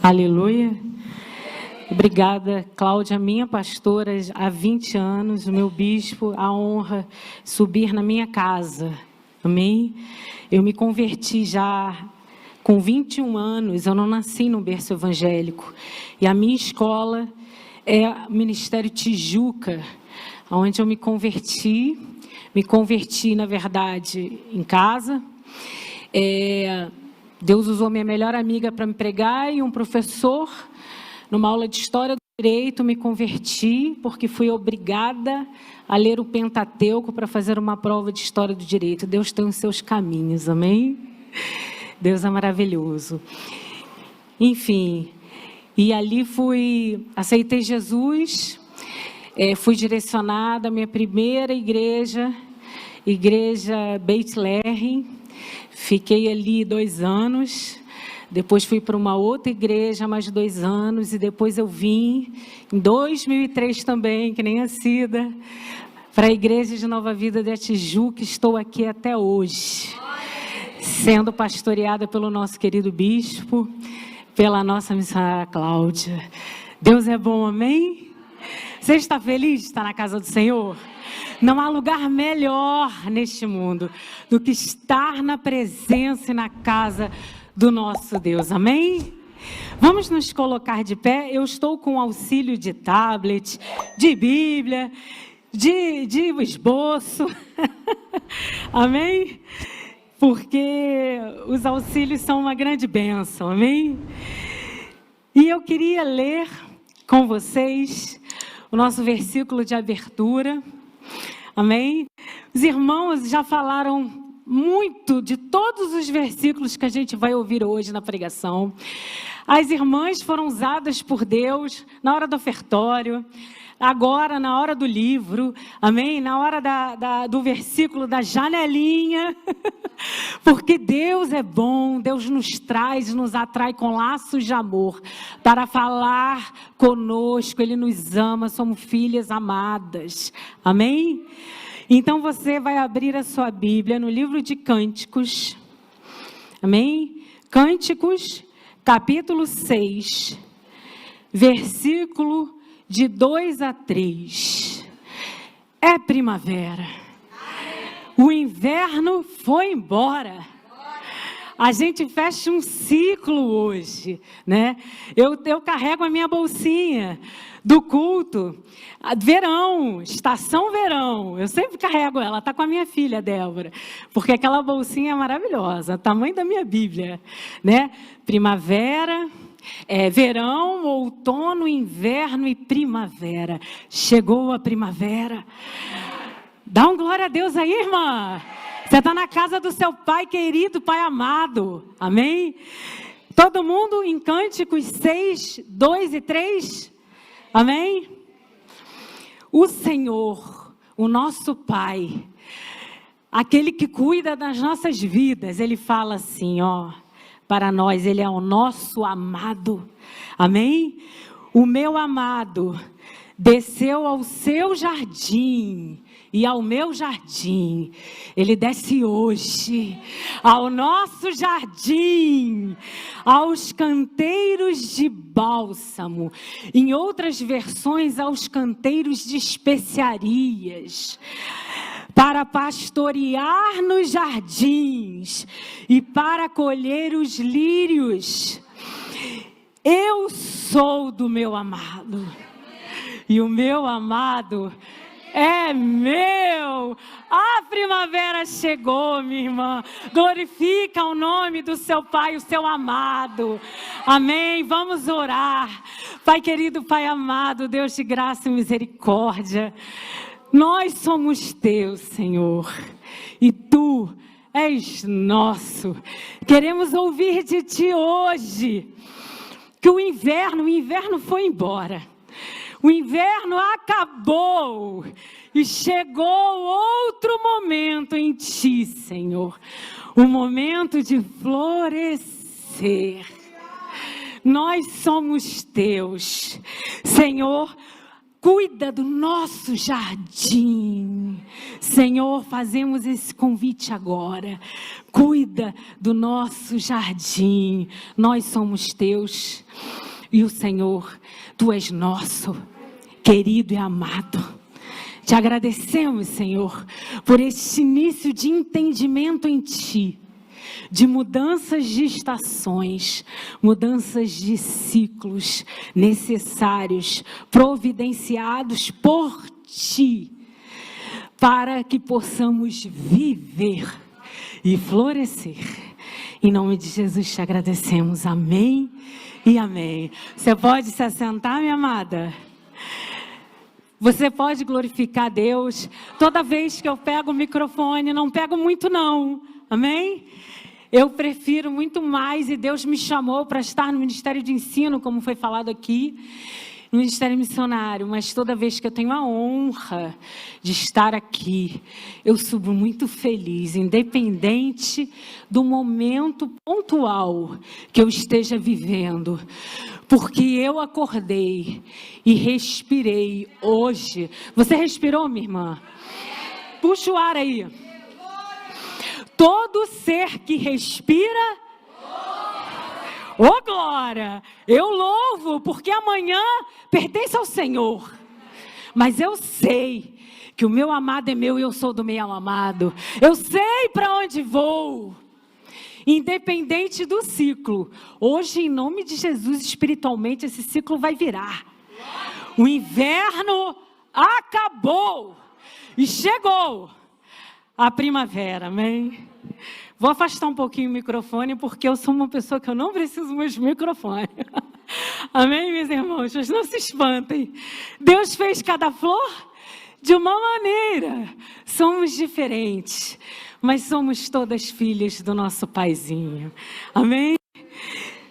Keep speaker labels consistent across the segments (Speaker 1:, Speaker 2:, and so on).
Speaker 1: Aleluia. Obrigada, Cláudia, minha pastora há 20 anos, o meu bispo, a honra subir na minha casa. Amém? Eu me converti já com 21 anos, eu não nasci no berço evangélico. E a minha escola é o Ministério Tijuca, onde eu me converti. Me converti, na verdade, em casa. Deus usou minha melhor amiga para me pregar e um professor, numa aula de História do Direito, me converti porque fui obrigada a ler o Pentateuco para fazer uma prova de História do Direito. Deus tem os seus caminhos, amém? Deus é maravilhoso. Enfim, e ali aceitei Jesus, fui direcionada à minha primeira igreja Beit Lehem. Fiquei ali 2 anos, depois fui para uma outra igreja mais 2 anos, e depois eu vim, em 2003 também, que nem a Cida, para a Igreja de Nova Vida de Tijuca. Estou aqui até hoje, sendo pastoreada pelo nosso querido bispo, pela nossa missionária Cláudia. Deus é bom, amém? Você está feliz de estar na casa do Senhor? Não há lugar melhor neste mundo do que estar na presença e na casa do nosso Deus, amém? Vamos nos colocar de pé. Eu estou com auxílio de tablet, de Bíblia, de esboço, amém? Porque os auxílios são uma grande bênção, amém? E eu queria ler com vocês o nosso versículo de abertura. Amém? Os irmãos já falaram muito de todos os versículos que a gente vai ouvir hoje na pregação. As irmãs foram usadas por Deus na hora do ofertório, agora na hora do livro, amém? Na hora do versículo da janelinha, porque Deus é bom, Deus nos atrai com laços de amor, para falar conosco, Ele nos ama, somos filhas amadas, amém? Então você vai abrir a sua Bíblia no livro de Cânticos, amém? Cânticos, capítulo 6, versículo de 2 a 3. É primavera. O inverno foi embora. A gente fecha um ciclo hoje, né? Eu carrego a minha bolsinha do culto. Verão, estação verão. Eu sempre carrego ela, está com a minha filha, Débora. Porque aquela bolsinha é maravilhosa, tamanho da minha Bíblia, né? Primavera, verão, outono, inverno e primavera. Chegou a primavera. Dá um glória a Deus aí, irmã. Você está na casa do seu Pai querido, Pai amado. Amém? Todo mundo em Cânticos 6, 2 e 3? Amém? O Senhor, o nosso Pai, aquele que cuida das nossas vidas, Ele fala assim, ó, para nós, Ele é o nosso amado. Amém? O meu amado desceu ao seu jardim e ao meu jardim. Ele desce hoje ao nosso jardim, aos canteiros de bálsamo. Em outras versões, aos canteiros de especiarias, para pastorear nos jardins e para colher os lírios. Eu sou do meu amado, e o meu amado é meu. A primavera chegou, minha irmã. Glorifica o nome do seu Pai, o seu amado. Amém? Vamos orar. Pai querido, Pai amado, Deus de graça e misericórdia, nós somos teus, Senhor, e tu és nosso. Queremos ouvir de ti hoje que o inverno foi embora. O inverno acabou e chegou outro momento em ti, Senhor. O momento de florescer. Nós somos teus. Senhor, cuida do nosso jardim. Senhor, fazemos esse convite agora. Cuida do nosso jardim. Nós somos teus. E o Senhor, tu és nosso, querido e amado. Te agradecemos, Senhor, por este início de entendimento em Ti, de mudanças de estações, mudanças de ciclos necessários, providenciados por Ti, para que possamos viver e florescer. Em nome de Jesus te agradecemos. Amém e amém. Você pode se assentar, minha amada? Você pode glorificar a Deus. Toda vez que eu pego o microfone, não pego muito não, amém? Eu prefiro muito mais, e Deus me chamou para estar no Ministério de Ensino, como foi falado aqui, no Ministério Missionário, mas toda vez que eu tenho a honra de estar aqui, eu subo muito feliz, independente do momento pontual que eu esteja vivendo, porque eu acordei e respirei hoje. Você respirou, minha irmã? Puxa o ar aí. Todo ser que respira, ô glória, eu louvo, porque amanhã pertence ao Senhor. Mas eu sei que o meu amado é meu e eu sou do meu amado. Eu sei para onde vou. Independente do ciclo. Hoje, em nome de Jesus, espiritualmente, esse ciclo vai virar. O inverno acabou e chegou a primavera, amém? Vou afastar um pouquinho o microfone, porque eu sou uma pessoa que eu não preciso mais de microfone. Amém, meus irmãos? Mas não se espantem. Deus fez cada flor de uma maneira. Somos diferentes, mas somos todas filhas do nosso paizinho. Amém?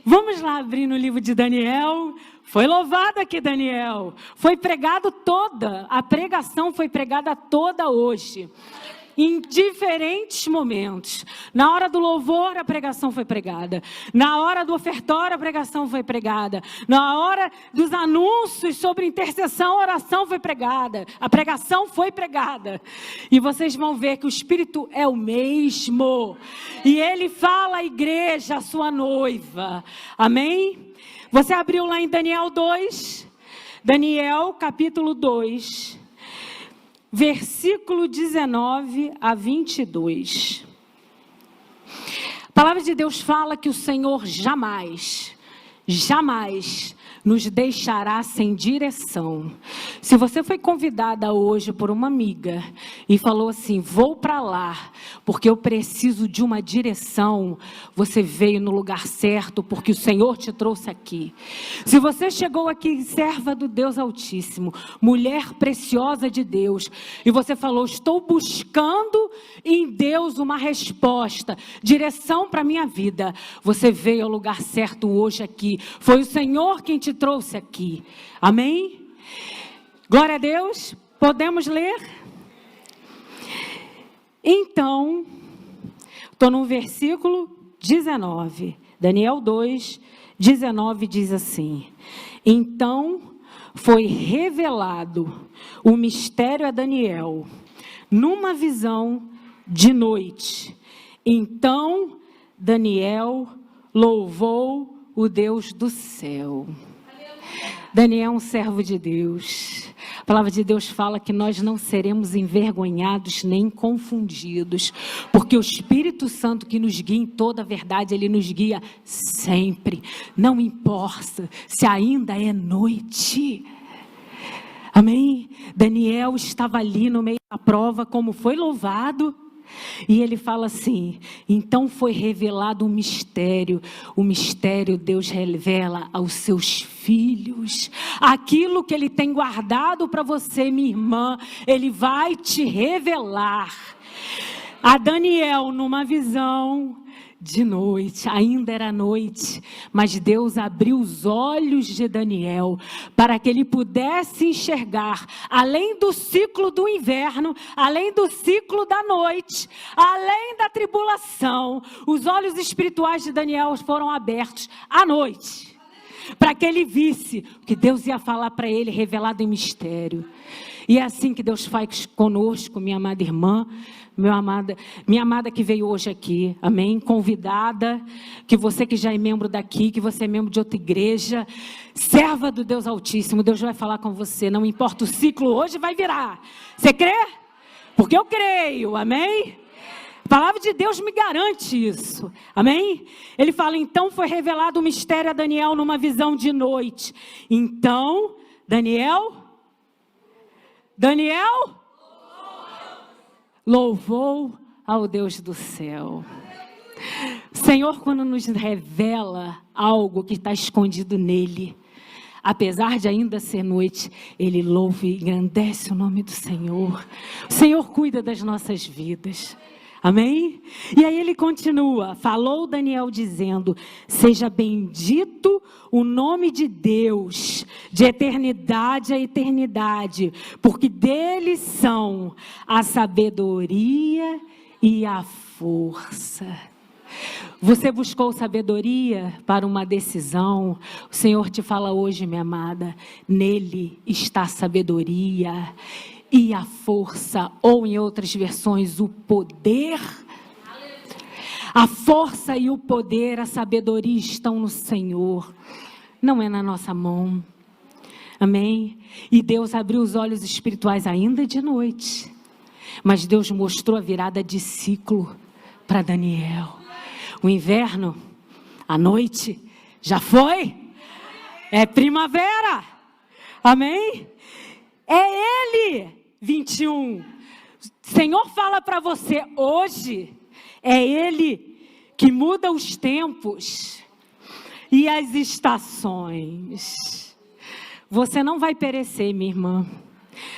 Speaker 1: Vamos lá abrir no livro de Daniel. Foi louvado aqui Daniel. Foi pregado toda, a pregação foi pregada toda hoje. Em diferentes momentos. Na hora do louvor, a pregação foi pregada. Na hora do ofertório, a pregação foi pregada. Na hora dos anúncios sobre intercessão, a oração foi pregada. A pregação foi pregada. E vocês vão ver que o Espírito é o mesmo. E Ele fala à igreja, a sua noiva. Amém? Você abriu lá em Daniel 2. Daniel, capítulo 2. Versículo 19 a 22. A palavra de Deus fala que o Senhor jamais nos deixará sem direção. Se você foi convidada hoje por uma amiga e falou assim, vou para lá, porque eu preciso de uma direção, você veio no lugar certo, porque o Senhor te trouxe aqui. Se você chegou aqui, serva do Deus Altíssimo, mulher preciosa de Deus, e você falou, estou buscando em Deus uma resposta, direção para a minha vida, você veio ao lugar certo hoje aqui. Foi o Senhor quem te trouxe aqui. Amém? Glória a Deus. Podemos ler? Então, estou no versículo 19. Daniel 2, 19 diz assim. Então, foi revelado o mistério a Daniel, numa visão de noite. Então, Daniel louvou o Deus do céu. Daniel é um servo de Deus. A palavra de Deus fala que nós não seremos envergonhados nem confundidos, porque o Espírito Santo que nos guia em toda a verdade, Ele nos guia sempre. Não importa se ainda é noite. Amém? Daniel estava ali no meio da prova, como foi louvado. E ele fala assim, então foi revelado um mistério. O mistério Deus revela aos seus filhos. Aquilo que Ele tem guardado para você, minha irmã, Ele vai te revelar. A Daniel, numa visão de noite, ainda era noite, mas Deus abriu os olhos de Daniel para que ele pudesse enxergar, além do ciclo do inverno, além do ciclo da noite, além da tribulação, os olhos espirituais de Daniel foram abertos à noite, para que ele visse o que Deus ia falar para ele, revelado em mistério. E é assim que Deus faz conosco, minha amada irmã, minha amada que veio hoje aqui, amém? Convidada, que você que já é membro daqui, que você é membro de outra igreja, serva do Deus Altíssimo, Deus vai falar com você, não importa o ciclo, hoje vai virar. Você crê? Porque eu creio, amém? A palavra de Deus me garante isso, amém? Ele fala, então foi revelado o mistério a Daniel numa visão de noite. Então, Daniel louvou ao Deus do céu. O Senhor, quando nos revela algo que está escondido nele, apesar de ainda ser noite, Ele louva e engrandece o nome do Senhor. O Senhor cuida das nossas vidas. Amém? E aí ele continua, falou Daniel dizendo, seja bendito o nome de Deus, de eternidade a eternidade, porque dele são a sabedoria e a força. Você buscou sabedoria para uma decisão, o Senhor te fala hoje, minha amada, nele está a sabedoria e a força, ou em outras versões, o poder. A força e o poder, a sabedoria estão no Senhor, não é na nossa mão. Amém? E Deus abriu os olhos espirituais ainda de noite, mas Deus mostrou a virada de ciclo para Daniel. O inverno, a noite, já foi, é primavera, amém? É Ele. 21, Senhor fala para você hoje, é Ele que muda os tempos e as estações. Você não vai perecer, minha irmã,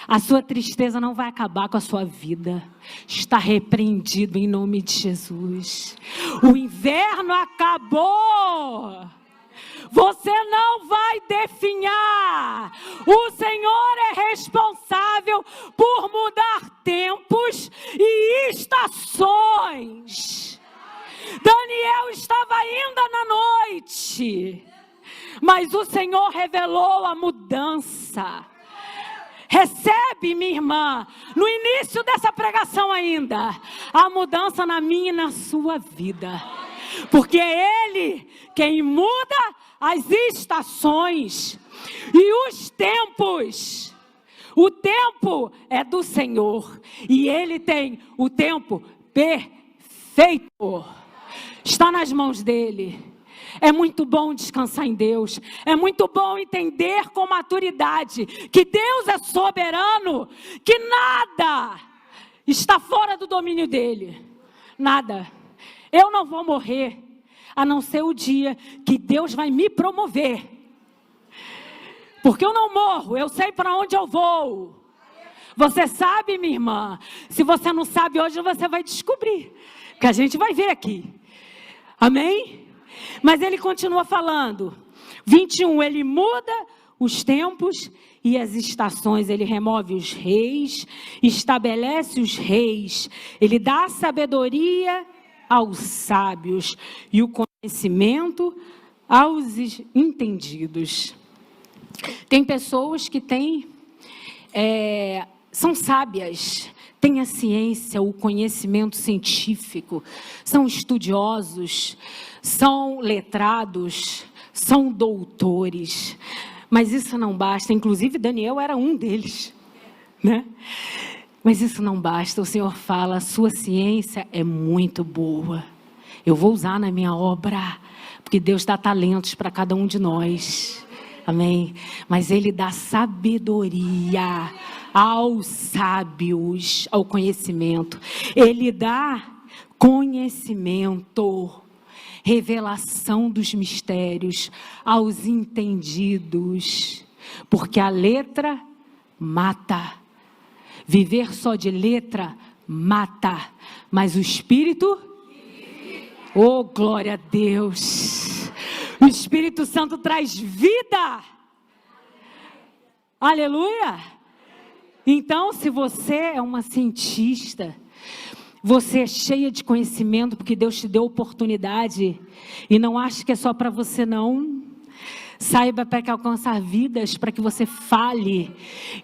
Speaker 1: a sua tristeza não vai acabar com a sua vida, está repreendido em nome de Jesus. O inverno acabou. Você não vai definhar. O Senhor é responsável por mudar tempos e estações. Daniel estava ainda na noite, mas o Senhor revelou a mudança. Recebe, minha irmã, no início dessa pregação ainda, a mudança na minha e na sua vida. Porque é Ele quem muda as estações e os tempos. O tempo é do Senhor e Ele tem o tempo perfeito. Está nas mãos dEle. É muito bom descansar em Deus. É muito bom entender com maturidade que Deus é soberano, que nada está fora do domínio dEle. Nada. Eu não vou morrer, a não ser o dia que Deus vai me promover. Porque eu não morro, eu sei para onde eu vou. Você sabe, minha irmã? Se você não sabe hoje, você vai descobrir. Que a gente vai ver aqui. Amém? Mas ele continua falando. 21, ele muda os tempos e as estações. Ele remove os reis, estabelece os reis. Ele dá sabedoria aos sábios e o conhecimento aos entendidos. Tem pessoas que são sábias, têm a ciência, o conhecimento científico, são estudiosos, são letrados, são doutores, mas isso não basta. Inclusive Daniel era um deles, né? Mas isso não basta. O Senhor fala, a sua ciência é muito boa. Eu vou usar na minha obra, porque Deus dá talentos para cada um de nós. Amém? Mas Ele dá sabedoria aos sábios, ao conhecimento. Ele dá conhecimento, revelação dos mistérios aos entendidos. Porque a letra mata. Viver só de letra mata, mas o Espírito, oh glória a Deus, o Espírito Santo traz vida, aleluia. Então, se você é uma cientista, você é cheia de conhecimento, porque Deus te deu oportunidade, e não ache que é só para você não. Saiba para que alcançar vidas, para que você fale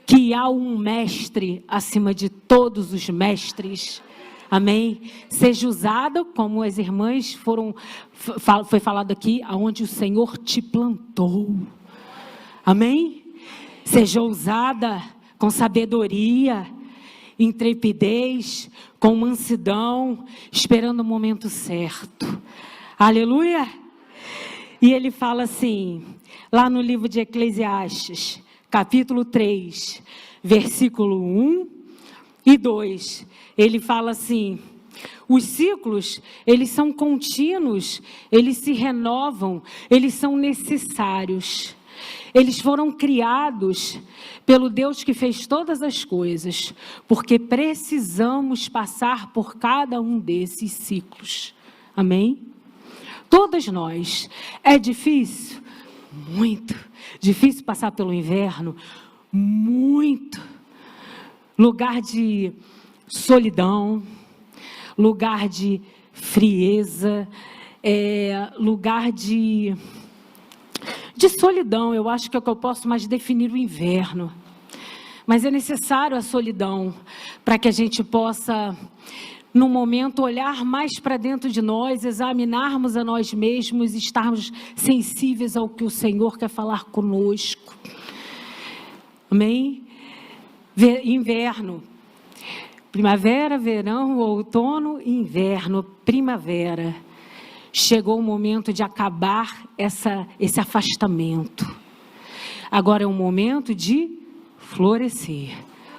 Speaker 1: que há um mestre acima de todos os mestres. Amém? Seja usada como as irmãs foi falado aqui, aonde o Senhor te plantou. Amém? Seja ousada com sabedoria, intrepidez, com mansidão, esperando o momento certo. Aleluia! E ele fala assim, lá no livro de Eclesiastes, capítulo 3, versículo 1 e 2, ele fala assim: os ciclos, eles são contínuos, eles se renovam, eles são necessários. Eles foram criados pelo Deus que fez todas as coisas, porque precisamos passar por cada um desses ciclos. Amém? Todas nós. É difícil? Muito. Difícil passar pelo inverno? Muito. Lugar de solidão, lugar de frieza, lugar de solidão. Eu acho que é o que eu posso mais definir o inverno. Mas é necessário a solidão para que a gente possa, num momento, olhar mais para dentro de nós, examinarmos a nós mesmos e estarmos sensíveis ao que o Senhor quer falar conosco. Amém? Inverno. Primavera, verão, outono, inverno, primavera. Chegou o momento de acabar esse afastamento. Agora é um momento de florescer.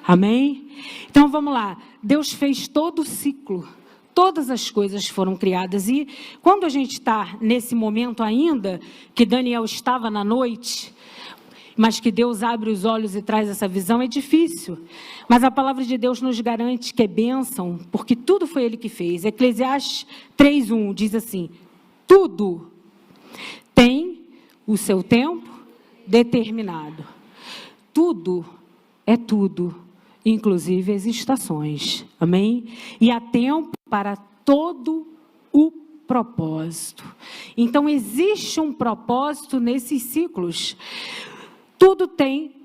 Speaker 1: Amém? Então vamos lá. Deus fez todo o ciclo. Todas as coisas foram criadas. E quando a gente está nesse momento ainda, que Daniel estava na noite, mas que Deus abre os olhos e traz essa visão, é difícil. Mas a palavra de Deus nos garante que é bênção, porque tudo foi Ele que fez. Eclesiastes 3:1 diz assim: tudo tem o seu tempo determinado. Tudo é tudo, inclusive as estações. Amém? E há tempo para todo o propósito. Então existe um propósito nesses ciclos. Tudo tem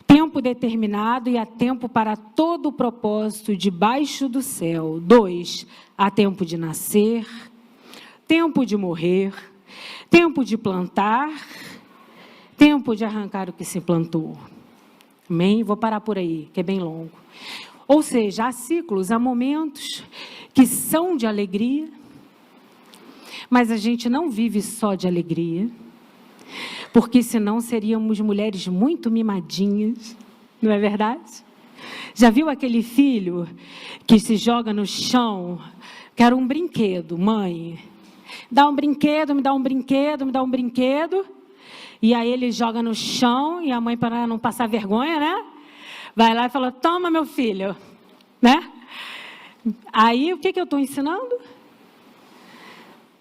Speaker 1: tempo determinado e há tempo para todo o propósito debaixo do céu. 2, há tempo de nascer, tempo de morrer, tempo de plantar, tempo de arrancar o que se plantou. Amém? Vou parar por aí, que é bem longo. Ou seja, há ciclos, há momentos que são de alegria, mas a gente não vive só de alegria, porque senão seríamos mulheres muito mimadinhas, não é verdade? Já viu aquele filho que se joga no chão, quer um brinquedo, mãe? Dá um brinquedo, me dá um brinquedo, me dá um brinquedo. E aí ele joga no chão e a mãe, para não passar vergonha, né? Vai lá e fala: toma, meu filho, né? Aí o que eu estou ensinando?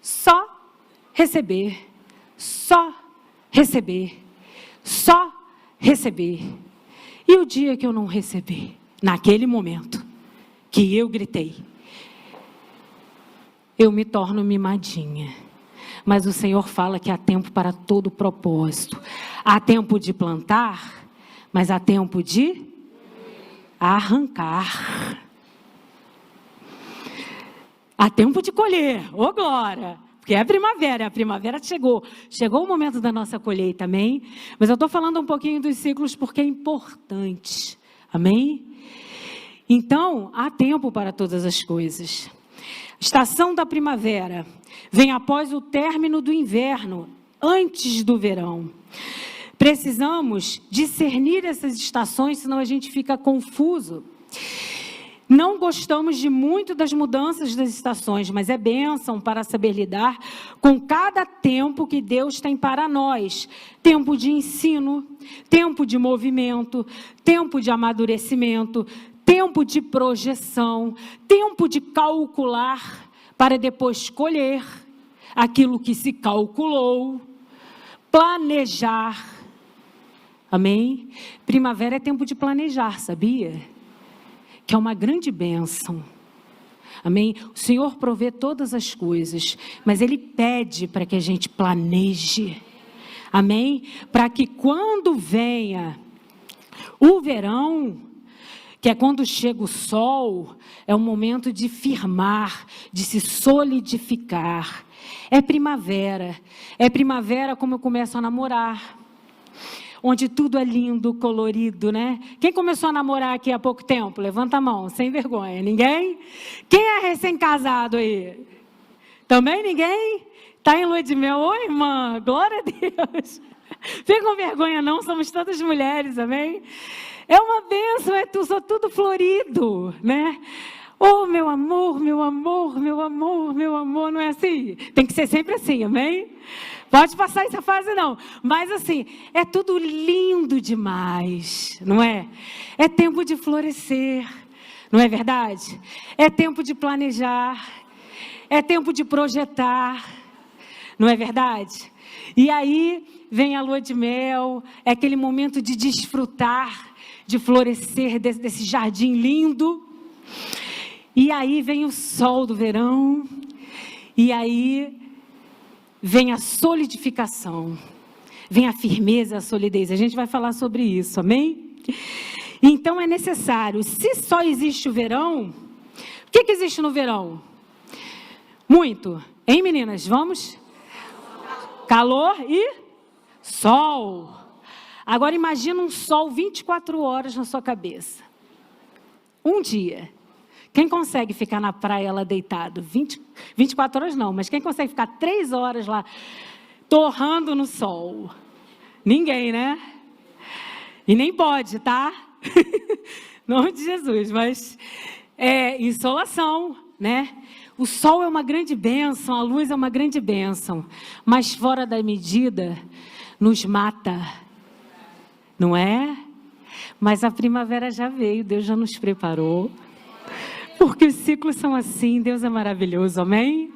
Speaker 1: Só receber, só receber, só receber. E o dia que eu não receber, naquele momento que eu gritei, eu me torno mimadinha. Mas o Senhor fala que há tempo para todo propósito. Há tempo de plantar, mas há tempo de arrancar. Há tempo de colher, ô glória! Porque é a primavera chegou. Chegou o momento da nossa colheita, amém? Mas eu estou falando um pouquinho dos ciclos porque é importante, amém? Então, há tempo para todas as coisas. Estação da primavera vem após o término do inverno, antes do verão. Precisamos discernir essas estações, senão a gente fica confuso. Não gostamos de muito das mudanças das estações, mas é bênção para saber lidar com cada tempo que Deus tem para nós. Tempo de ensino, tempo de movimento, tempo de amadurecimento, tempo de projeção, tempo de calcular para depois colher aquilo que se calculou, planejar. Amém? Primavera é tempo de planejar, sabia? Que é uma grande bênção. Amém? O Senhor provê todas as coisas, mas Ele pede para que a gente planeje. Amém? Para que quando venha o verão, que é quando chega o sol, é um momento de firmar, de se solidificar. É primavera como eu começo a namorar, onde tudo é lindo, colorido, né? Quem começou a namorar aqui há pouco tempo? Levanta a mão, sem vergonha. Ninguém? Quem é recém-casado aí? Também ninguém? Está em lua de mel? Oi, irmã, glória a Deus. Fica com vergonha não, somos todas mulheres, amém? É uma bênção, só tudo florido, né? Oh, meu amor, meu amor, meu amor, meu amor, não é assim? Tem que ser sempre assim, amém? Pode passar essa fase não, mas assim, é tudo lindo demais, não é? É tempo de florescer, não é verdade? É tempo de planejar, é tempo de projetar, não é verdade? E aí vem a lua de mel, é aquele momento de desfrutar, de florescer desse jardim lindo. E aí vem o sol do verão, e aí vem a solidificação, vem a firmeza, a solidez. A gente vai falar sobre isso, amém? Então é necessário, se só existe o verão, o que existe no verão? Muito, hein, meninas? Vamos? Calor e sol. Agora imagina um sol 24 horas na sua cabeça. Um dia. Quem consegue ficar na praia lá deitado? 24 horas não, mas quem consegue ficar 3 horas lá torrando no sol? Ninguém, né? E nem pode, tá? Em nome de Jesus, mas é insolação, né? O sol é uma grande bênção, a luz é uma grande bênção, mas fora da medida nos mata, não é? Mas a primavera já veio, Deus já nos preparou. Porque os ciclos são assim, Deus é maravilhoso, amém?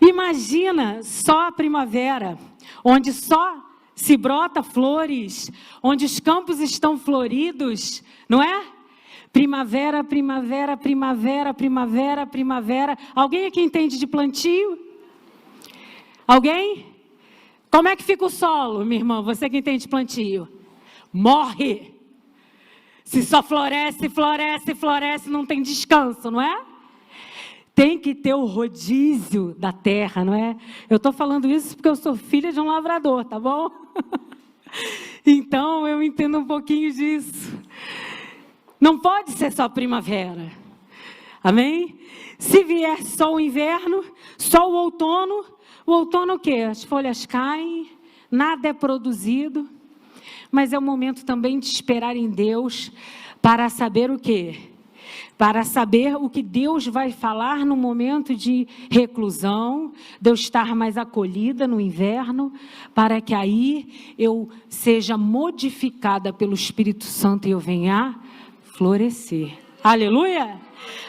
Speaker 1: Imagina só a primavera, onde só se brota flores, onde os campos estão floridos, não é? Primavera, primavera, primavera, primavera, primavera. Alguém aqui entende de plantio? Alguém? Como é que fica o solo, minha irmã? Você que entende de plantio? Morre! Se só floresce, floresce, floresce, não tem descanso, não é? Tem que ter o rodízio da terra, não é? Eu estou falando isso porque eu sou filha de um lavrador, tá bom? Então, eu entendo um pouquinho disso. Não pode ser só primavera, amém? Se vier só o inverno, só o outono o quê? As folhas caem, nada é produzido. Mas é o momento também de esperar em Deus para saber o quê? Para saber o que Deus vai falar no momento de reclusão, de eu estar mais acolhida no inverno, para que aí eu seja modificada pelo Espírito Santo e eu venha florescer. Aleluia!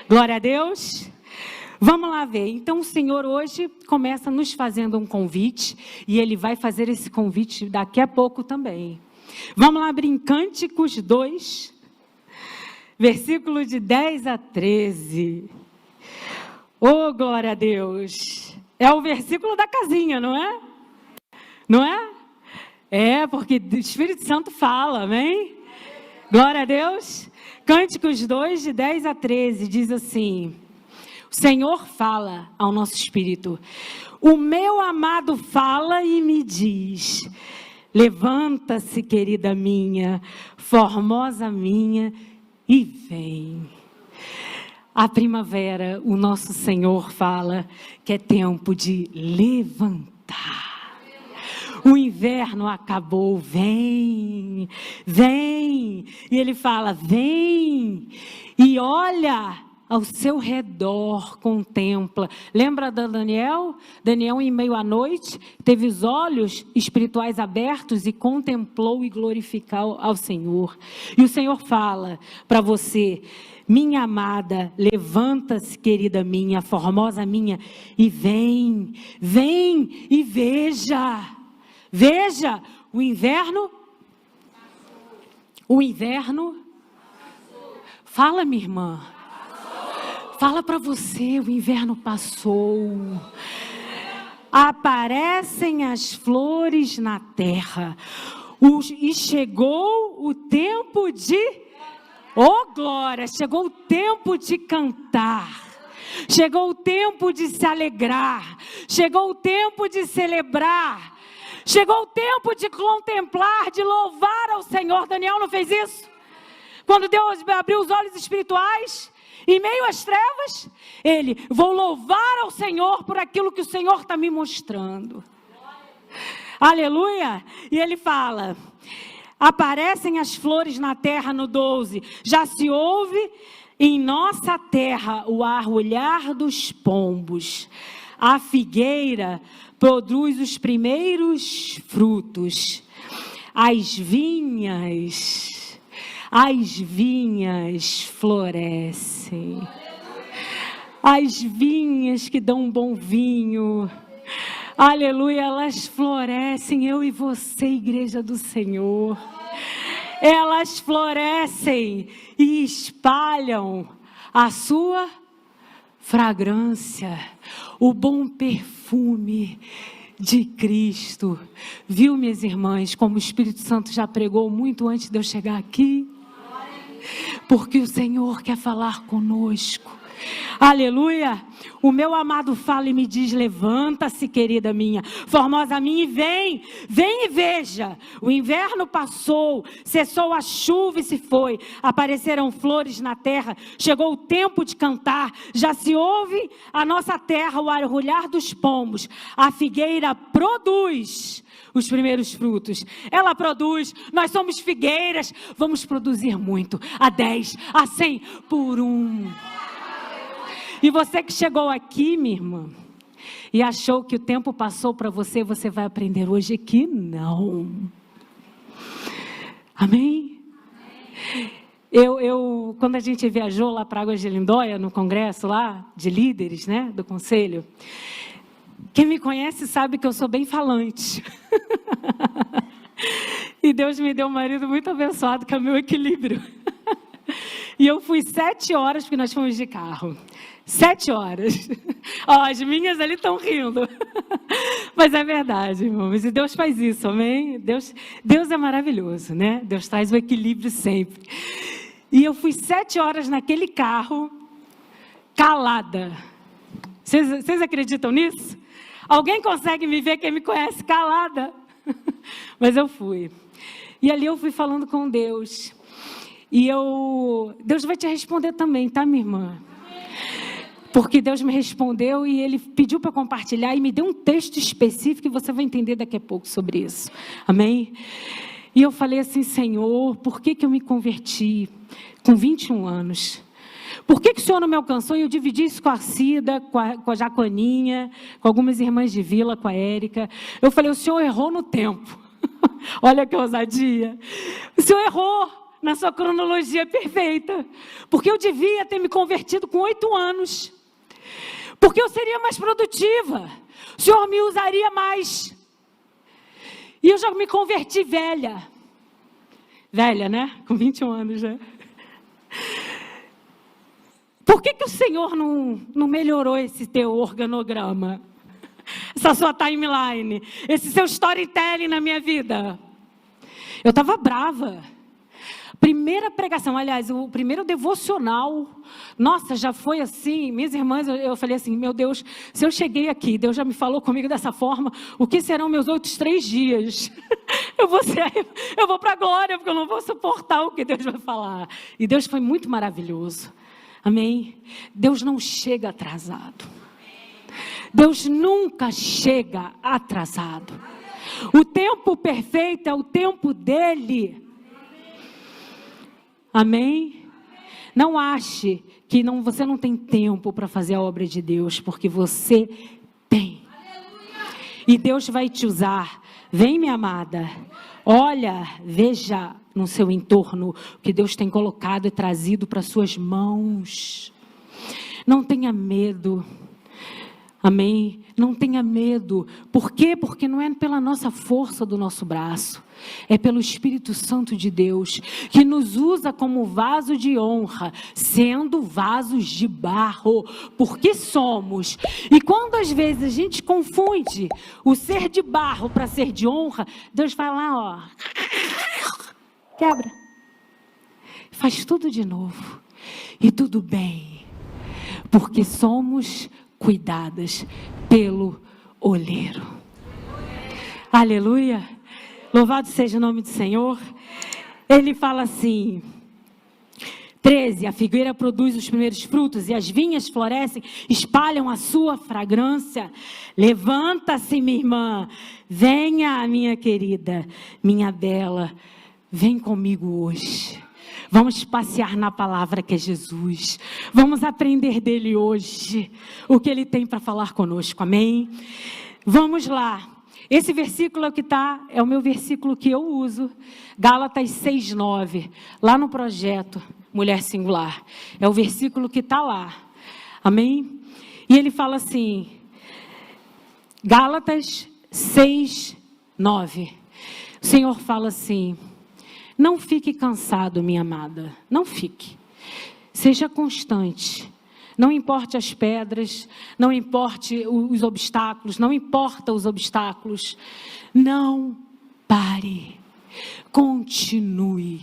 Speaker 1: Glória a Deus! Vamos lá ver. Então o Senhor hoje começa nos fazendo um convite, e Ele vai fazer esse convite daqui a pouco também. Vamos lá abrir em Cânticos 2, versículo de 10 a 13. Oh, glória a Deus! É o versículo da casinha, não é? Não é? É, porque o Espírito Santo fala, amém? Glória a Deus! Cânticos 2, de 10 a 13, diz assim: o Senhor fala ao nosso espírito. O meu amado fala e me diz: levanta-se, querida minha, formosa minha, e vem. A primavera, o nosso Senhor fala que é tempo de levantar. O inverno acabou, vem, vem. E Ele fala, vem, e olha ao seu redor, contempla. Lembra da Daniel? Daniel, em meio à noite, teve os olhos espirituais abertos e contemplou e glorificou ao Senhor. E o Senhor fala para você: minha amada, levanta-se, querida minha, formosa minha, e vem, vem e veja. Veja, o inverno. Fala, minha irmã. Fala para você, o inverno passou. aparecem as flores na terra. E chegou o tempo de... Oh, glória! Chegou o tempo de cantar. Chegou o tempo de se alegrar. Chegou o tempo de celebrar. Chegou o tempo de contemplar, de louvar ao Senhor. Daniel não fez isso? Quando Deus abriu os olhos espirituais, em meio às trevas, ele: vou louvar ao Senhor por aquilo que o Senhor está me mostrando. Aleluia! E ele fala: aparecem as flores na terra, no 12. Já se ouve em nossa terra o arrulhar dos pombos. A figueira produz os primeiros frutos. As vinhas florescem. As vinhas que dão um bom vinho. Aleluia, elas florescem, eu e você, igreja do Senhor. Elas florescem e espalham a sua fragrância, o bom perfume de Cristo. Viu, minhas irmãs, como o Espírito Santo já pregou muito antes de eu chegar aqui? Porque o Senhor quer falar conosco. Aleluia. O meu amado fala e me diz: levanta-se, querida minha, formosa minha, e vem e veja. O inverno passou, cessou a chuva e se foi, apareceram flores na terra, chegou o tempo de cantar, já se ouve a nossa terra o arrulhar dos pombos. A figueira produz os primeiros frutos. Ela produz, nós somos figueiras, vamos produzir muito, a 10, a 100 por um. E você que chegou aqui, minha irmã, e achou que o tempo passou para você, você vai aprender hoje que não. Amém? Quando a gente viajou lá para Águas de Lindóia, no congresso lá, de líderes, né, do conselho, quem me conhece sabe que eu sou bem falante. E Deus me deu um marido muito abençoado, que é o meu equilíbrio. E eu fui 7 horas, porque nós fomos de carro. 7 horas. Ó, as minhas ali estão rindo. Mas é verdade, irmãos. E Deus faz isso, amém? Deus é maravilhoso, né? Deus traz o equilíbrio sempre. E eu fui 7 horas naquele carro, calada. Vocês acreditam nisso? Alguém consegue me ver, quem me conhece, calada? Mas eu fui. E ali eu fui falando com Deus. E Deus vai te responder também, tá, minha irmã? Porque Deus me respondeu e Ele pediu para compartilhar e me deu um texto específico e você vai entender daqui a pouco sobre isso. Amém? E eu falei assim: Senhor, por que eu me converti com 21 anos? Por que o Senhor não me alcançou? E eu dividi isso com a Cida, com a Jaconinha, com algumas irmãs de vila, com a Érica. Eu falei: o Senhor errou no tempo. Olha que ousadia. O Senhor errou na sua cronologia perfeita. Porque eu devia ter me convertido com 8 anos. Porque eu seria mais produtiva. O Senhor me usaria mais. E eu já me converti velha. Velha, né? Com 21 anos já. Por que o Senhor não melhorou esse teu organograma? Essa sua timeline? Esse seu storytelling na minha vida? Eu estava brava. Primeira pregação, aliás, o primeiro devocional, nossa, já foi assim, minhas irmãs, eu falei assim: meu Deus, se eu cheguei aqui, Deus já me falou comigo dessa forma, o que serão meus outros 3 dias? Eu vou para a glória, porque eu não vou suportar o que Deus vai falar. E Deus foi muito maravilhoso, amém? Deus não chega atrasado. Deus nunca chega atrasado. O tempo perfeito é o tempo dele. Amém? Não ache que você não tem tempo para fazer a obra de Deus, porque você tem. E Deus vai te usar. Vem, minha amada. Olha, veja no seu entorno o que Deus tem colocado e trazido para suas mãos. Não tenha medo. Amém? Não tenha medo. Por quê? Porque não é pela nossa força do nosso braço. É pelo Espírito Santo de Deus, que nos usa como vaso de honra, sendo vasos de barro, porque somos. E quando às vezes a gente confunde o ser de barro para ser de honra, Deus vai lá, ó, quebra. Faz tudo de novo. E tudo bem, porque somos cuidadas pelo oleiro. Aleluia. Louvado seja o nome do Senhor. Ele fala assim, 13, a figueira produz os primeiros frutos e as vinhas florescem, espalham a sua fragrância. Levanta-se, minha irmã, venha, minha querida, minha bela, vem comigo hoje. Vamos passear na palavra que é Jesus. Vamos aprender dele hoje o que ele tem para falar conosco. Amém? Vamos lá. Esse versículo é o meu versículo que eu uso. Gálatas 6:9. Lá no projeto Mulher Singular. É o versículo que está lá. Amém? E ele fala assim. Gálatas 6:9. O Senhor fala assim. Não fique cansado, minha amada. Não fique. Seja constante. Não importe as pedras, não importe os obstáculos, não importa os obstáculos. Não pare. Continue.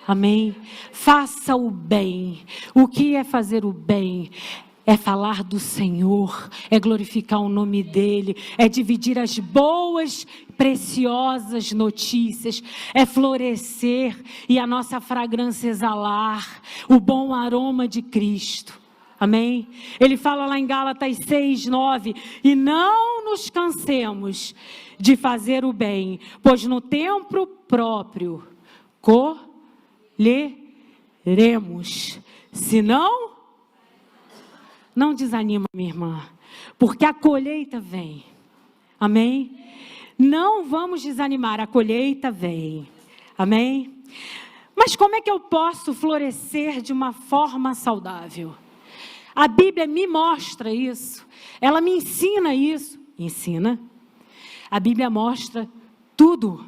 Speaker 1: Amém? Faça o bem. O que é fazer o bem? É falar do Senhor, é glorificar o nome dEle, é dividir as boas, preciosas notícias, é florescer e a nossa fragrância exalar, o bom aroma de Cristo. Amém? Ele fala lá em Gálatas 6:9, e não nos cansemos de fazer o bem, pois no tempo próprio colheremos, senão... Não desanima, minha irmã, porque a colheita vem. Amém? Não vamos desanimar, a colheita vem. Amém? Mas como é que eu posso florescer de uma forma saudável? A Bíblia me mostra isso. Ela me ensina isso. Ensina. A Bíblia mostra tudo.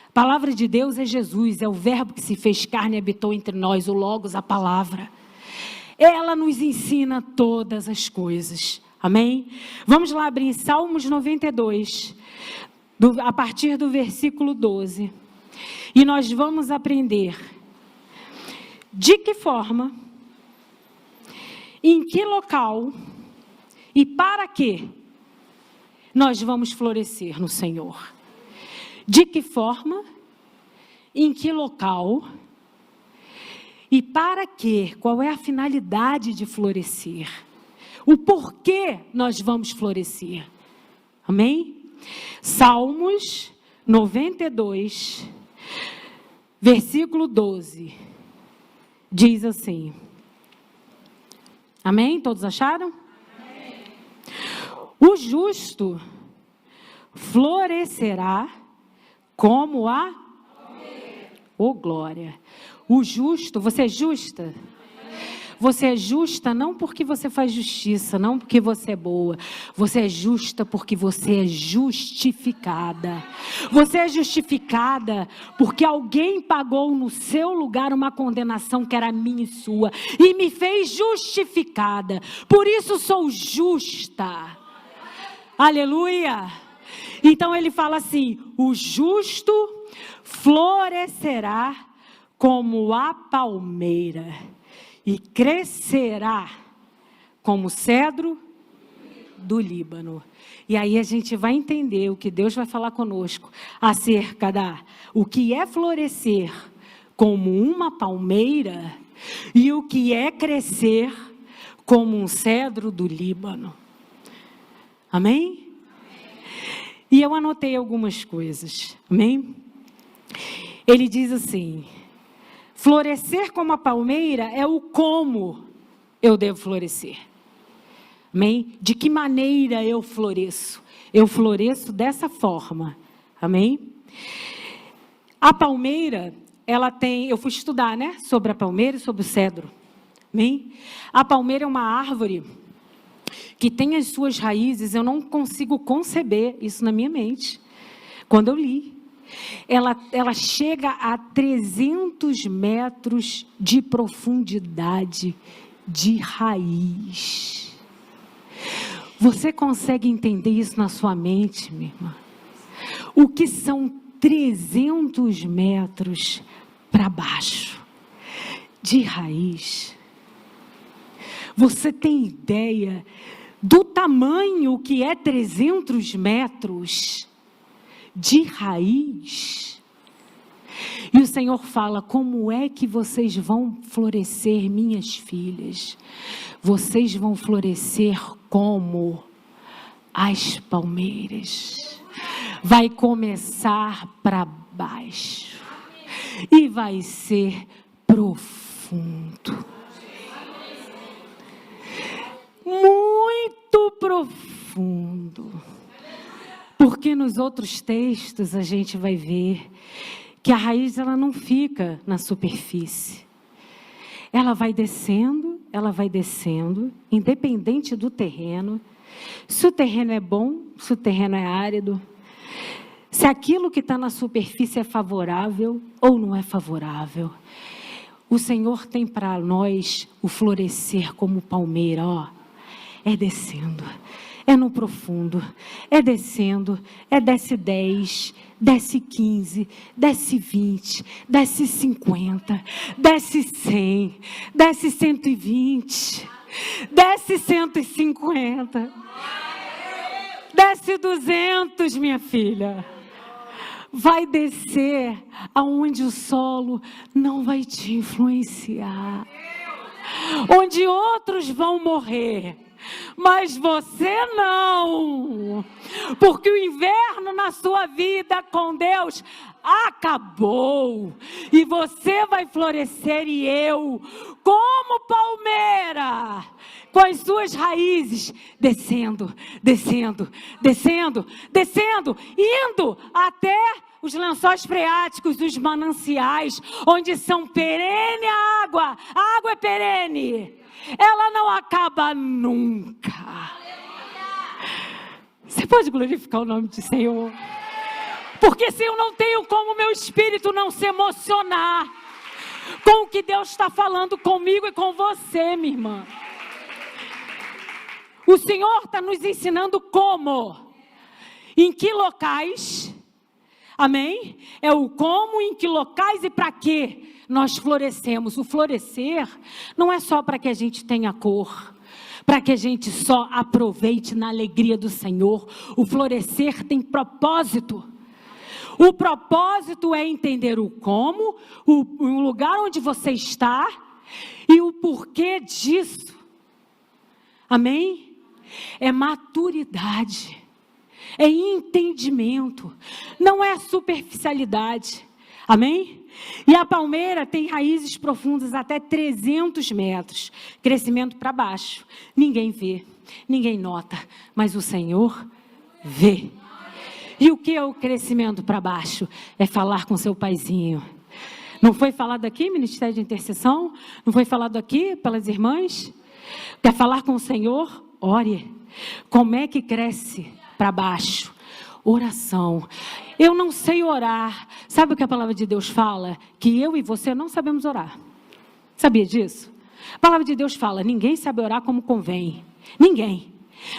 Speaker 1: A palavra de Deus é Jesus, é o verbo que se fez carne e habitou entre nós, o Logos, a palavra. Ela nos ensina todas as coisas. Amém? Vamos lá abrir em Salmos 92, a partir do versículo 12. E nós vamos aprender de que forma, em que local e para que nós vamos florescer no Senhor. De que forma, em que local... E para quê? Qual é a finalidade de florescer? O porquê nós vamos florescer? Amém? Salmos 92, versículo 12. Diz assim. Amém? Todos acharam? Amém. O justo florescerá como a... Oh, glória! O justo, você é justa? Você é justa não porque você faz justiça, não porque você é boa. Você é justa porque você é justificada. Você é justificada porque alguém pagou no seu lugar uma condenação que era minha e sua. E me fez justificada. Por isso sou justa. Aleluia. Então ele fala assim, o justo florescerá como a palmeira, e crescerá como o cedro do Líbano. E aí a gente vai entender o que Deus vai falar conosco acerca o que é florescer como uma palmeira e o que é crescer como um cedro do Líbano. Amém? E eu anotei algumas coisas. Amém? Ele diz assim... Florescer como a palmeira é o como eu devo florescer. Amém? De que maneira eu floresço? Eu floresço dessa forma. Amém? A palmeira, ela tem... Eu fui estudar, né? Sobre a palmeira e sobre o cedro. Amém? A palmeira é uma árvore que tem as suas raízes, eu não consigo conceber isso na minha mente. Quando eu li, ela chega a 300 metros de profundidade de raiz. Você consegue entender isso na sua mente, minha irmã? O que são 300 metros para baixo de raiz? Você tem ideia do tamanho que é 300 metros de raiz? E o Senhor fala: como é que vocês vão florescer, minhas filhas? Vocês vão florescer como as palmeiras. Vai começar para baixo e vai ser profundo. Muito profundo. Porque nos outros textos a gente vai ver que a raiz ela não fica na superfície. Ela vai descendo, independente do terreno. Se o terreno é bom, se o terreno é árido, se aquilo que está na superfície é favorável ou não é favorável. O Senhor tem para nós o florescer como palmeira, ó. É descendo, é no profundo, é descendo, desce 10, desce 15, desce 20, desce 50, desce 100, desce 120, desce 150, desce 200, minha filha. Vai descer aonde o solo não vai te influenciar, onde outros vão morrer, mas você não, porque o inverno na sua vida com Deus acabou, e você vai florescer, e eu, como palmeira, com as suas raízes, descendo, indo até os lençóis freáticos, os mananciais, onde são perene a água é perene, ela não acaba nunca. Você pode glorificar o nome do Senhor? Porque se eu não tenho como meu espírito não se emocionar com o que Deus está falando comigo e com você, minha irmã. O Senhor está nos ensinando como, em que locais, amém? É o como, em que locais e para quê nós florescemos. O florescer não é só para que a gente tenha cor, para que a gente só aproveite na alegria do Senhor. O florescer tem propósito. O propósito é entender o como, o lugar onde você está e o porquê disso. Amém? É maturidade, é entendimento, não é superficialidade. Amém? E a palmeira tem raízes profundas até 300 metros, crescimento para baixo. Ninguém vê, ninguém nota, mas o Senhor vê. E o que é o crescimento para baixo? É falar com seu paizinho. Não foi falado aqui, Ministério de Intercessão? Não foi falado aqui pelas irmãs? Quer falar com o Senhor? Ore. Como é que cresce para baixo? Oração. Eu não sei orar. Sabe o que a palavra de Deus fala? Que eu e você não sabemos orar. Sabia disso? A palavra de Deus fala: ninguém sabe orar como convém. Ninguém.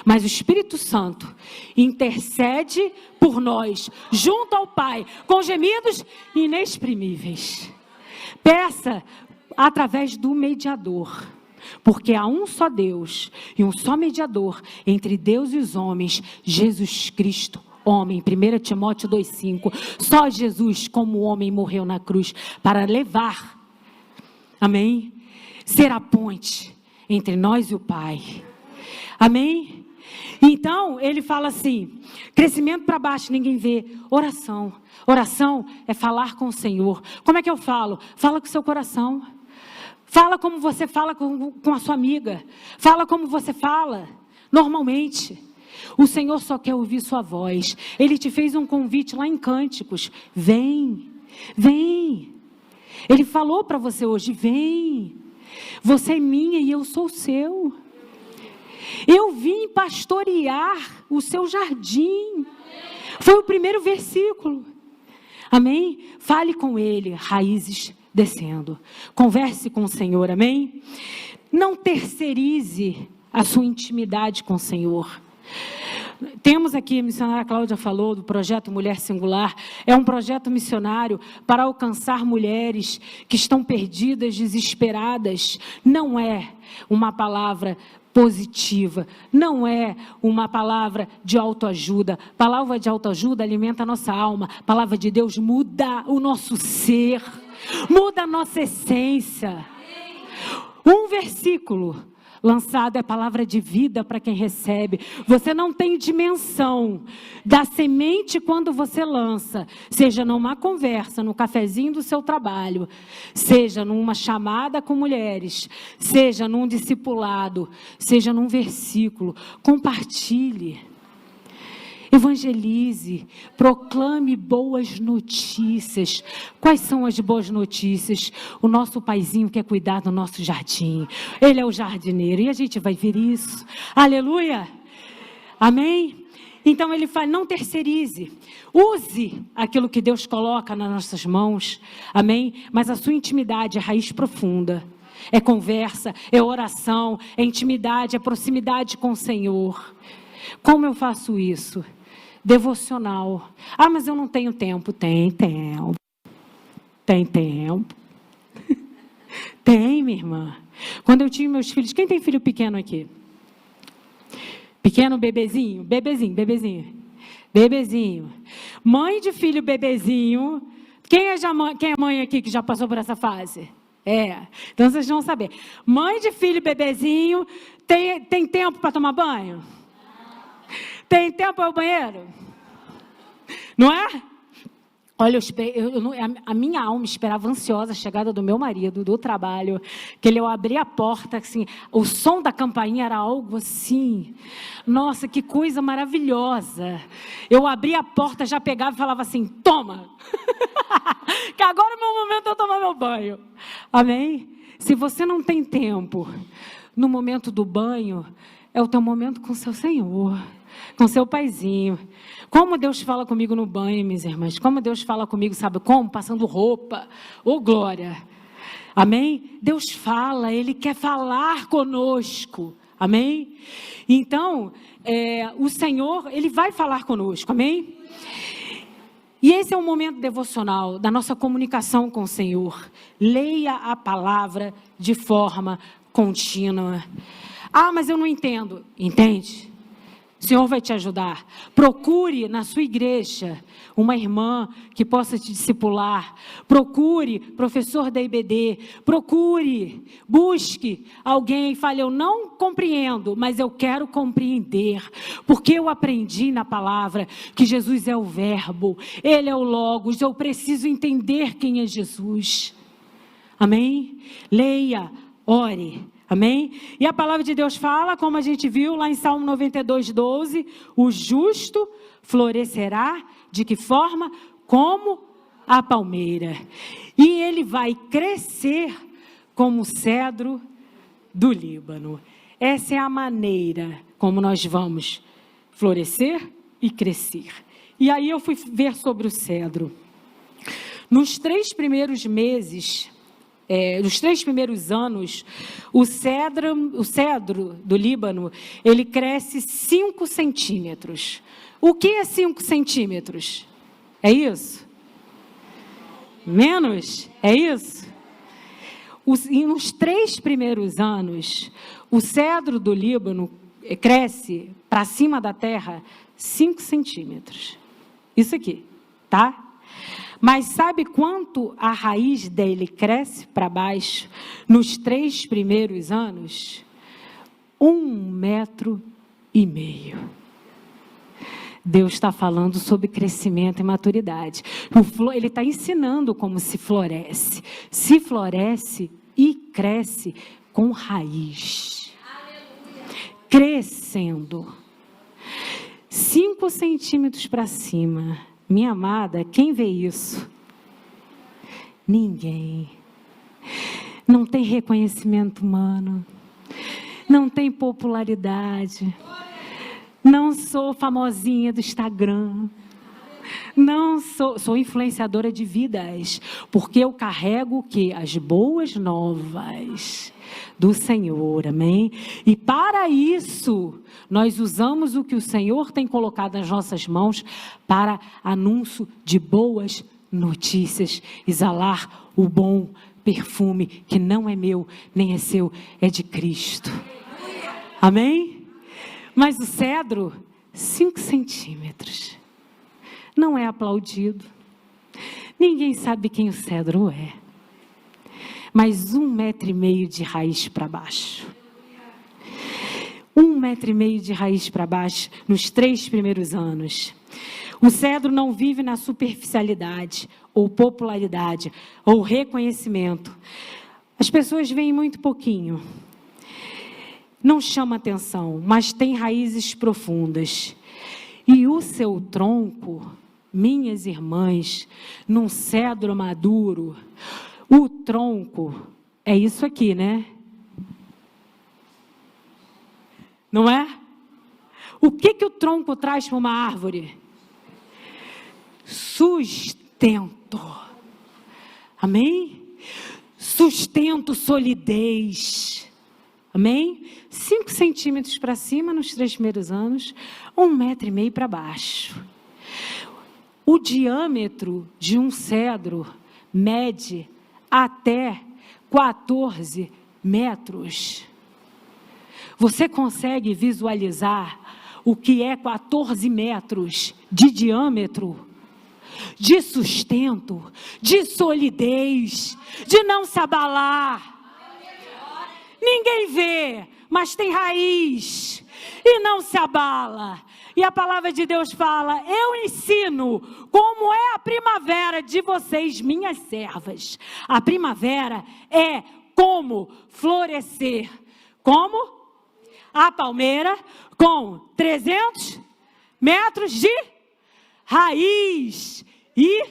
Speaker 1: Mas o Espírito Santo intercede por nós, junto ao Pai, com gemidos inexprimíveis. Peça através do mediador. Porque há um só Deus e um só mediador entre Deus e os homens, Jesus Cristo, homem. 1 Timóteo 2,5. Só Jesus, como homem, morreu na cruz para levar, amém? Ser a ponte entre nós e o Pai. Amém? Então, ele fala assim: crescimento para baixo, ninguém vê. Oração. Oração é falar com o Senhor. Como é que eu falo? Fala com o seu coração. Fala como você fala com a sua amiga. Fala como você fala normalmente. O Senhor só quer ouvir sua voz. Ele te fez um convite lá em Cânticos. Vem, vem. Ele falou para você hoje: vem. Você é minha e eu sou seu. Eu vim pastorear o seu jardim. Foi o primeiro versículo. Amém? Fale com ele, raízes descendo. Converse com o Senhor, amém? Não terceirize a sua intimidade com o Senhor. Temos aqui, a missionária Cláudia falou do projeto Mulher Singular. É um projeto missionário para alcançar mulheres que estão perdidas, desesperadas. Não é uma palavra positiva, não é uma palavra de autoajuda. Palavra de autoajuda alimenta a nossa alma. Palavra de Deus muda o nosso ser, muda a nossa essência. Um versículo lançado é palavra de vida para quem recebe. Você não tem dimensão da semente quando você lança, seja numa conversa, no cafezinho do seu trabalho, seja numa chamada com mulheres, seja num discipulado, seja num versículo. Compartilhe, evangelize, proclame boas notícias. Quais são as boas notícias? O nosso paizinho quer cuidar do nosso jardim. Ele é o jardineiro e a gente vai ver isso. Aleluia! Amém? Então ele fala, não terceirize. Use aquilo que Deus coloca nas nossas mãos. Amém? Mas a sua intimidade é raiz profunda. É conversa, é oração, é intimidade, é proximidade com o Senhor. Como eu faço isso? Devocional. Ah, mas eu não tenho tempo. Tem tempo. Tem tempo. Tem, minha irmã. Quando eu tinha meus filhos... Quem tem filho pequeno aqui? Pequeno bebezinho? Bebezinho. Mãe de filho bebezinho. Quem é mãe aqui que já passou por essa fase? Então vocês vão saber. Mãe de filho bebezinho, tem tempo para tomar banho? Tem tempo para o banheiro? Não é? Olha, a minha alma esperava ansiosa a chegada do meu marido, do trabalho, que eu abria a porta, assim, o som da campainha era algo assim, nossa, que coisa maravilhosa. Eu abria a porta, já pegava e falava assim, toma, que agora é o meu momento de eu tomar meu banho. Amém? Se você não tem tempo, no momento do banho, é o teu momento com o seu Senhor, com seu paizinho. Como Deus fala comigo no banho, minhas irmãs. Como Deus fala comigo, sabe como? Passando roupa. Ô, glória. Amém? Deus fala, Ele quer falar conosco. Amém? Então, o Senhor, Ele vai falar conosco. Amém? E esse é um momento devocional da nossa comunicação com o Senhor. Leia a palavra de forma contínua. Ah, mas eu não entendo. Entende? O Senhor vai te ajudar. Procure na sua igreja uma irmã que possa te discipular. Procure professor da IBD. Busque alguém e fale, eu não compreendo, mas eu quero compreender. Porque eu aprendi na palavra que Jesus é o verbo, Ele é o Logos. Eu preciso entender quem é Jesus. Amém? Leia, ore. Amém? E a palavra de Deus fala, como a gente viu lá em Salmo 92:12, o justo florescerá de que forma? Como a palmeira. E ele vai crescer como o cedro do Líbano. Essa é a maneira como nós vamos florescer e crescer. E aí eu fui ver sobre o cedro. Nos 3 primeiros meses... nos 3 primeiros anos, o cedro do Líbano, ele cresce 5 centímetros. O que é 5 centímetros? É isso? Menos? É isso? E nos 3 primeiros anos, o cedro do Líbano cresce para cima da terra 5 centímetros. Isso aqui, tá? Mas sabe quanto a raiz dele cresce para baixo nos 3 primeiros anos? 1,5 metro. Deus está falando sobre crescimento e maturidade. Ele está ensinando como se floresce. Se floresce e cresce com raiz. Crescendo. 5 centímetros para cima. Minha amada, quem vê isso? Ninguém. Não tem reconhecimento humano. não tem popularidade, não sou famosinha do Instagram, não sou influenciadora de vidas, porque eu carrego o quê? As boas novas do Senhor, amém? E para isso, nós usamos o que o Senhor tem colocado nas nossas mãos para anúncio de boas notícias, exalar o bom perfume que não é meu, nem é seu, é de Cristo. Amém? Mas o cedro, 5 centímetros, não é aplaudido. Ninguém sabe quem o cedro é. Mas 1,5 metro de raiz para baixo. 1,5 metro de raiz para baixo nos 3 primeiros anos. O cedro não vive na superficialidade, ou popularidade, ou reconhecimento. As pessoas veem muito pouquinho. Não chama atenção, mas tem raízes profundas. E o seu tronco, minhas irmãs, num cedro maduro, o tronco é isso aqui, né? Não é? O que o tronco traz para uma árvore? Sustento. Amém? Sustento, solidez. Amém? 5 centímetros para cima nos 3 primeiros anos, 1,5 metro para baixo. O diâmetro de um cedro mede até 14 metros. Você consegue visualizar o que é 14 metros de diâmetro? De sustento, de solidez, de não se abalar. Ninguém vê, mas tem raiz e não se abala. E a palavra de Deus fala: eu ensino como é a primavera de vocês, minhas servas. A primavera é como florescer. Como? A palmeira com 300 metros de raiz e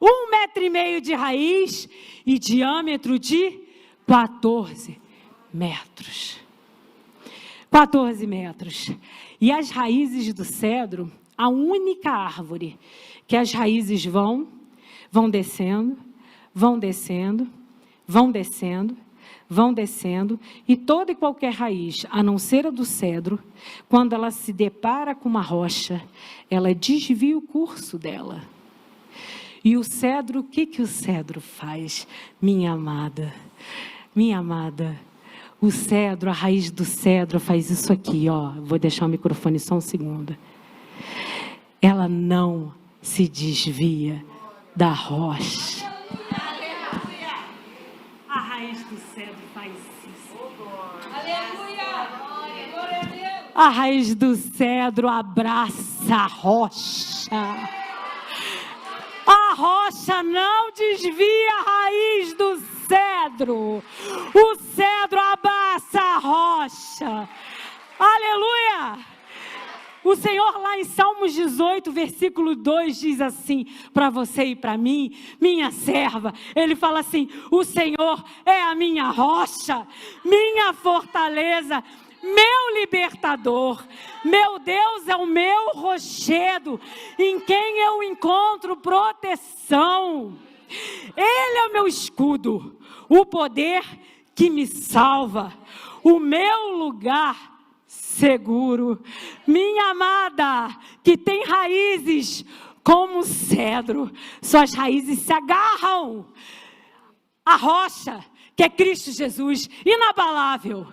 Speaker 1: 1,5 metro de raiz e diâmetro de 14 metros. 14 metros. E as raízes do cedro, a única árvore que as raízes vão descendo, vão descendo, vão descendo, vão descendo, e toda e qualquer raiz, a não ser a do cedro, quando ela se depara com uma rocha, ela desvia o curso dela. E o cedro, o que o cedro faz? Minha amada, o cedro, a raiz do cedro faz isso aqui, ó. Vou deixar o microfone só um segundo. Ela não se desvia da rocha. A raiz do cedro faz isso. Aleluia! A raiz do cedro abraça a rocha. A rocha não desvia a raiz do cedro. O cedro abraça a rocha. Aleluia! O Senhor lá em Salmos 18, versículo 2, diz assim, para você e para mim, minha serva, ele fala assim: o Senhor é a minha rocha, minha fortaleza, meu libertador, meu Deus é o meu rochedo, em quem eu encontro proteção. Ele é o meu escudo, o poder que me salva, o meu lugar seguro. Minha amada, que tem raízes como cedro, suas raízes se agarram à rocha, que é Cristo Jesus, inabalável.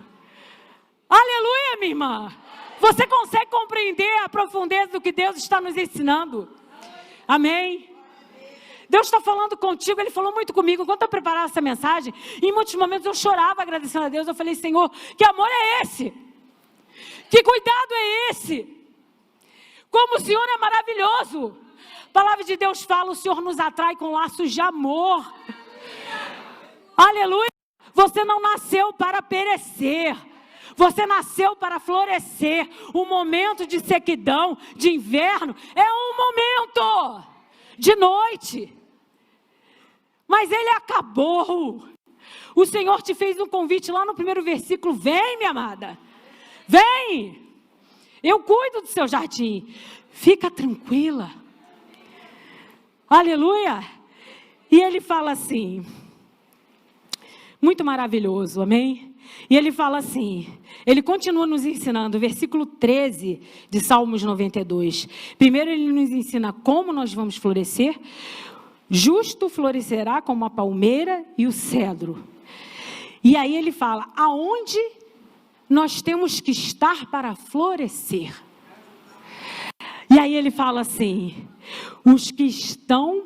Speaker 1: Aleluia, minha irmã. Você consegue compreender a profundeza do que Deus está nos ensinando? Amém? Deus está falando contigo, Ele falou muito comigo. Quando eu preparava essa mensagem, em muitos momentos eu chorava agradecendo a Deus. Eu falei: Senhor, que amor é esse? Que cuidado é esse? Como o Senhor é maravilhoso. A palavra de Deus fala: o Senhor nos atrai com laços de amor. Aleluia. Você não nasceu para perecer. Você nasceu para florescer. O momento de sequidão, de inverno, é um momento de noite. Mas ele acabou. O Senhor te fez um convite lá no primeiro versículo. Vem, minha amada. Vem. Eu cuido do seu jardim. Fica tranquila. Aleluia. E ele fala assim, muito maravilhoso, amém? E ele fala assim, ele continua nos ensinando, versículo 13 de Salmos 92. Primeiro ele nos ensina como nós vamos florescer. Justo florescerá como a palmeira e o cedro. E aí ele fala, aonde nós temos que estar para florescer? E aí ele fala assim, os que estão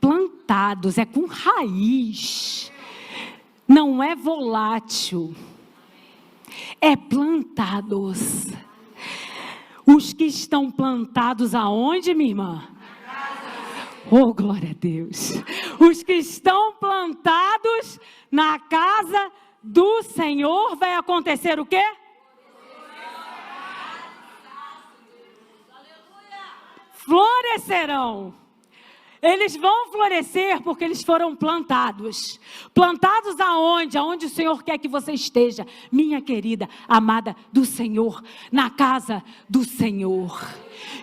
Speaker 1: plantados, é com raiz, não é volátil, é plantados. Os que estão plantados aonde, minha irmã? Oh, glória a Deus. Os que estão plantados na casa do Senhor, vai acontecer o quê? Florescerão. Eles vão florescer porque eles foram plantados. Plantados aonde? Aonde o Senhor quer que você esteja, minha querida, amada do Senhor, na casa do Senhor.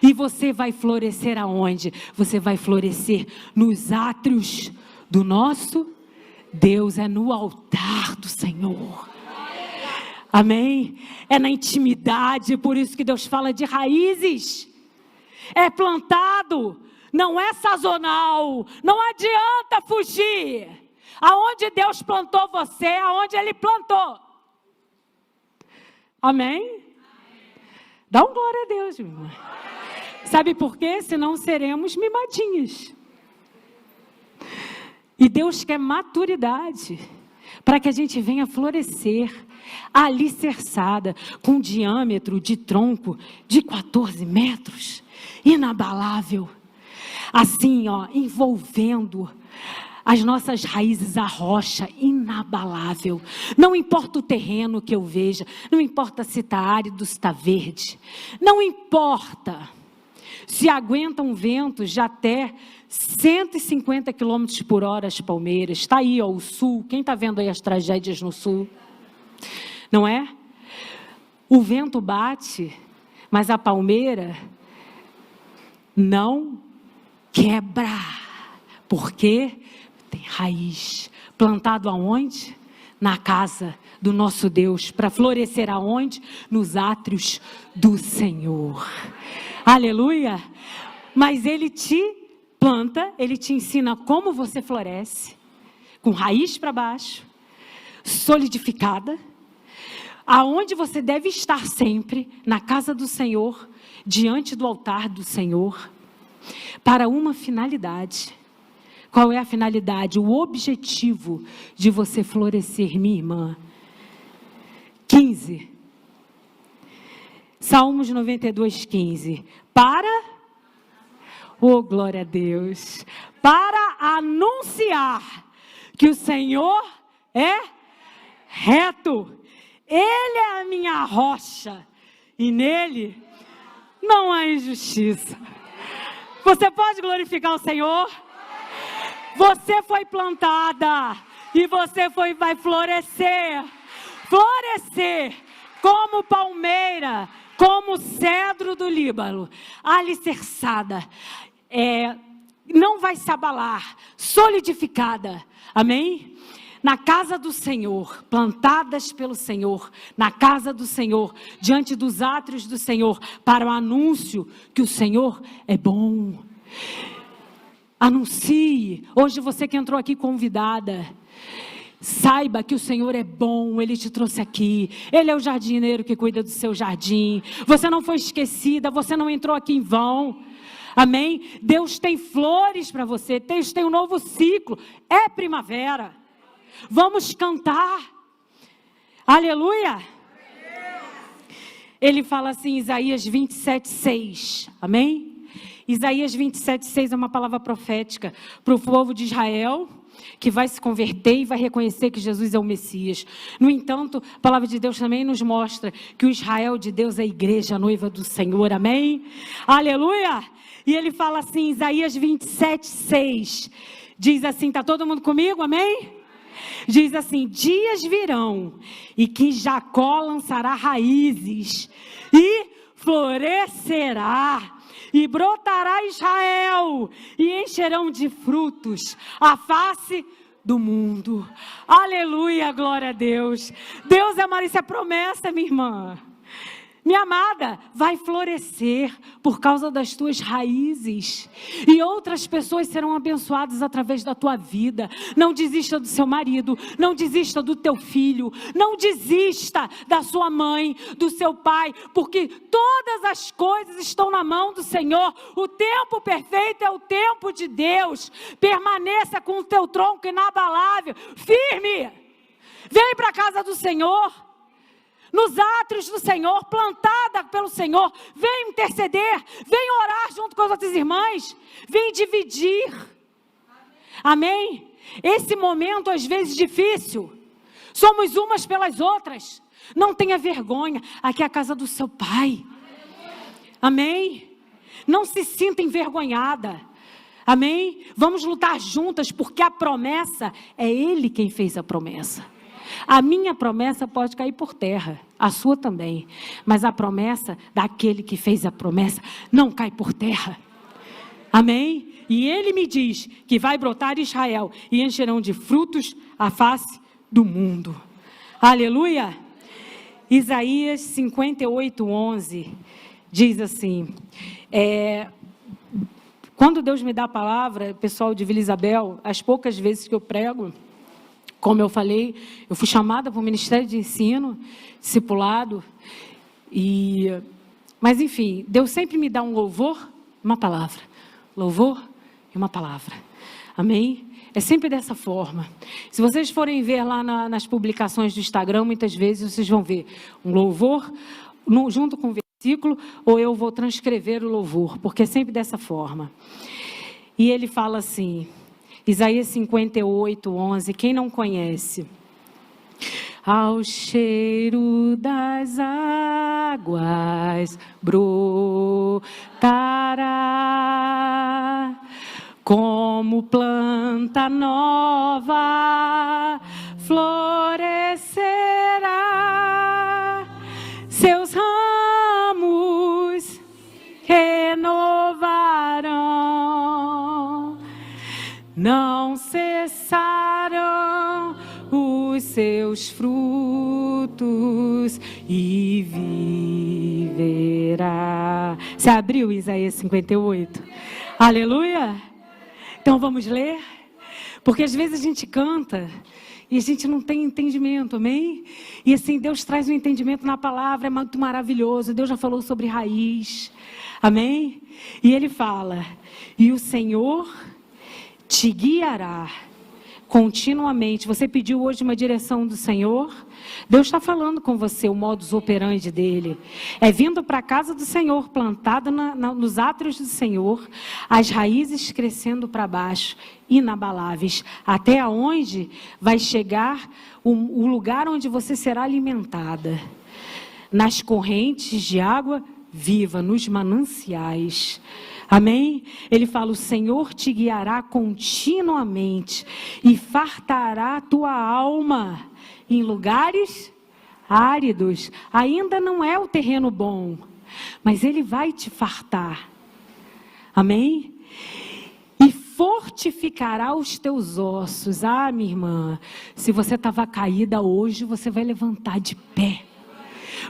Speaker 1: E você vai florescer aonde? Você vai florescer nos átrios do nosso Deus, é no altar do Senhor. Amém? É na intimidade, por isso que Deus fala de raízes. É plantado. Não é sazonal, não adianta fugir. Aonde Deus plantou você, aonde Ele plantou. Amém? Dá um glória a Deus, meu irmão. Sabe por quê? Senão seremos mimadinhas. E Deus quer maturidade, para que a gente venha florescer, alicerçada, com um diâmetro de tronco de 14 metros, inabalável. Assim, ó, envolvendo as nossas raízes, a rocha inabalável. Não importa o terreno que eu veja, não importa se está árido, se está verde, não importa se aguentam ventos de até 150 km por hora as palmeiras. Está aí, ó, o sul, quem está vendo aí as tragédias no sul? Não é? O vento bate, mas a palmeira não quebra, porque tem raiz, plantado aonde? Na casa do nosso Deus, para florescer aonde? Nos átrios do Senhor. Aleluia! Mas Ele te planta, Ele te ensina como você floresce, com raiz para baixo, solidificada, aonde você deve estar sempre, na casa do Senhor, diante do altar do Senhor, para uma finalidade. Qual é a finalidade? O objetivo de você florescer, minha irmã. 15. Salmos 92, 15. Oh, glória a Deus. Para anunciar que o Senhor é reto. Ele é a minha rocha. E nele não há injustiça. Você pode glorificar o Senhor? Você foi plantada e você vai florescer. Florescer como palmeira, como cedro do Líbano, alicerçada, não vai se abalar, solidificada. Amém? Na casa do Senhor, plantadas pelo Senhor, na casa do Senhor, diante dos átrios do Senhor, para o anúncio que o Senhor é bom. Anuncie. Hoje você que entrou aqui convidada, saiba que o Senhor é bom, Ele te trouxe aqui. Ele é o jardineiro que cuida do seu jardim. Você não foi esquecida, você não entrou aqui em vão. Amém? Deus tem flores para você, Deus tem um novo ciclo. É primavera. Vamos cantar. Aleluia. Ele fala assim, Isaías 27, 6. Amém? Isaías 27, 6 é uma palavra profética para o povo de Israel, que vai se converter e vai reconhecer que Jesus é o Messias. No entanto, a palavra de Deus também nos mostra que o Israel de Deus é a igreja, a noiva do Senhor. Amém? Aleluia! E ele fala assim, Isaías 27, 6. Diz assim, está todo mundo comigo? Amém? Diz assim: dias virão e que Jacó lançará raízes e florescerá. E brotará Israel, e encherão de frutos a face do mundo. Aleluia, glória a Deus. Deus é amado, isso é promessa, minha irmã. Minha amada, vai florescer por causa das tuas raízes. E outras pessoas serão abençoadas através da tua vida. Não desista do seu marido, não desista do teu filho, não desista da sua mãe, do seu pai, porque todas as coisas estão na mão do Senhor. O tempo perfeito é o tempo de Deus. Permaneça com o teu tronco inabalável, firme. Vem para a casa do Senhor. Nos átrios do Senhor, plantada pelo Senhor, vem interceder, vem orar junto com as outras irmãs, vem dividir, amém? Esse momento às vezes difícil, somos umas pelas outras, não tenha vergonha, aqui é a casa do seu pai, amém? Não se sinta envergonhada, amém? Vamos lutar juntas, porque a promessa, é Ele quem fez a promessa. A minha promessa pode cair por terra, a sua também, mas a promessa daquele que fez a promessa não cai por terra, amém? E ele me diz que vai brotar Israel e encherão de frutos a face do mundo, aleluia. Isaías 58:11 diz assim, quando Deus me dá a palavra, pessoal de Vila Isabel, as poucas vezes que eu prego, como eu falei, eu fui chamada para o Ministério de Ensino, discipulado, mas enfim, Deus sempre me dá um louvor, uma palavra. Louvor e uma palavra. Amém? É sempre dessa forma. Se vocês forem ver lá nas publicações do Instagram, muitas vezes vocês vão ver um louvor junto com o versículo, ou eu vou transcrever o louvor, porque é sempre dessa forma. E ele fala assim, Isaías 58:11, quem não conhece? Ao cheiro das águas brotará, como planta nova florescerá, seus ramos renovarão, não cessarão os seus frutos e viverá. Você abriu Isaías 58? Aleluia! Então vamos ler? Porque às vezes a gente canta e a gente não tem entendimento, amém? E assim, Deus traz um entendimento na palavra, é muito maravilhoso. Deus já falou sobre raiz, amém? E Ele fala, e o Senhor te guiará continuamente. Você pediu hoje uma direção do Senhor? Deus está falando com você, o modus operandi dele. É vindo para a casa do Senhor, plantado nos átrios do Senhor, as raízes crescendo para baixo, inabaláveis, até aonde vai chegar o lugar onde você será alimentada. Nas correntes de água viva, nos mananciais. Amém? Ele fala, o Senhor te guiará continuamente e fartará a tua alma em lugares áridos. Ainda não é o terreno bom, mas Ele vai te fartar. Amém? E fortificará os teus ossos. Ah, minha irmã, se você estava caída hoje, você vai levantar de pé.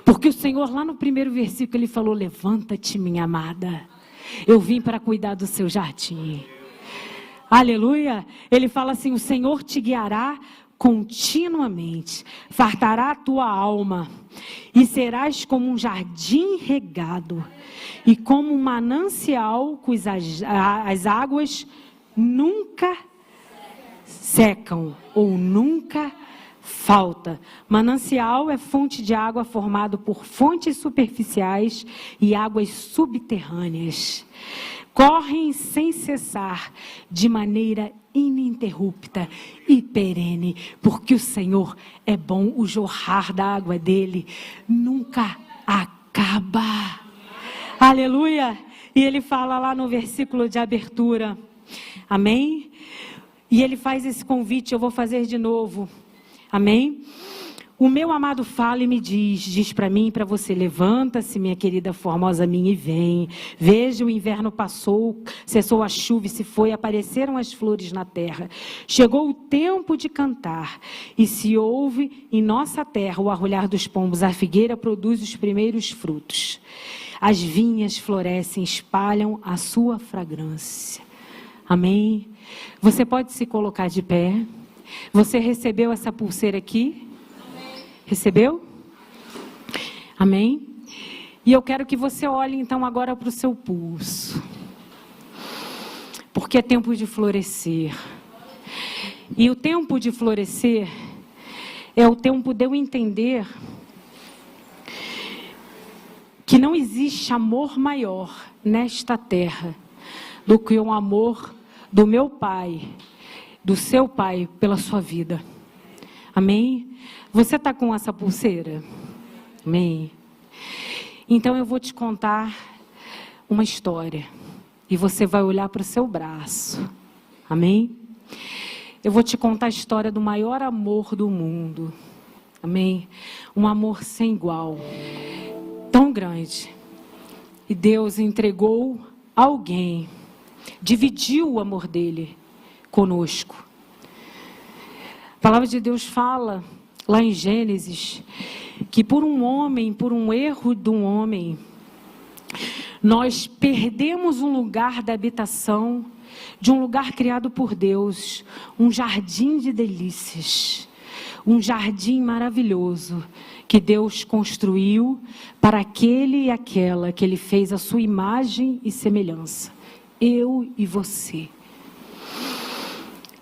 Speaker 1: Porque o Senhor, lá no primeiro versículo, Ele falou, levanta-te, minha amada. Eu vim para cuidar do seu jardim. Aleluia. Ele fala assim, o Senhor te guiará continuamente, fartará a tua alma, e serás como um jardim regado, e como um manancial cujas as águas nunca secam, ou nunca falta. Manancial é fonte de água formado por fontes superficiais e águas subterrâneas. Correm sem cessar, de maneira ininterrupta e perene, porque o Senhor é bom, o jorrar da água dele nunca acaba. Aleluia! E ele fala lá no versículo de abertura, amém? E ele faz esse convite, eu vou fazer de novo. Amém? O meu amado fala e me diz para mim e para você: levanta-se, minha querida formosa minha, e vem. Veja, o inverno passou, cessou a chuva e se foi, apareceram as flores na terra. Chegou o tempo de cantar, e se ouve em nossa terra o arrulhar dos pombos. A figueira produz os primeiros frutos. As vinhas florescem, espalham a sua fragrância. Amém? Você pode se colocar de pé. Você recebeu essa pulseira aqui? Recebeu? Amém? E eu quero que você olhe então agora para o seu pulso. Porque é tempo de florescer. E o tempo de florescer é o tempo de eu entender que não existe amor maior nesta terra do que o amor do meu Pai, do seu Pai, pela sua vida. Amém? Você está com essa pulseira? Amém? Então eu vou te contar uma história. E você vai olhar para o seu braço. Amém? Eu vou te contar a história do maior amor do mundo. Amém? Um amor sem igual. Tão grande. E Deus entregou alguém. Dividiu o amor dele conosco. A palavra de Deus fala lá em Gênesis que por um erro de um homem, nós perdemos um lugar da habitação de um lugar criado por Deus, um jardim de delícias, um jardim maravilhoso que Deus construiu para aquele e aquela que Ele fez a sua imagem e semelhança, eu e você.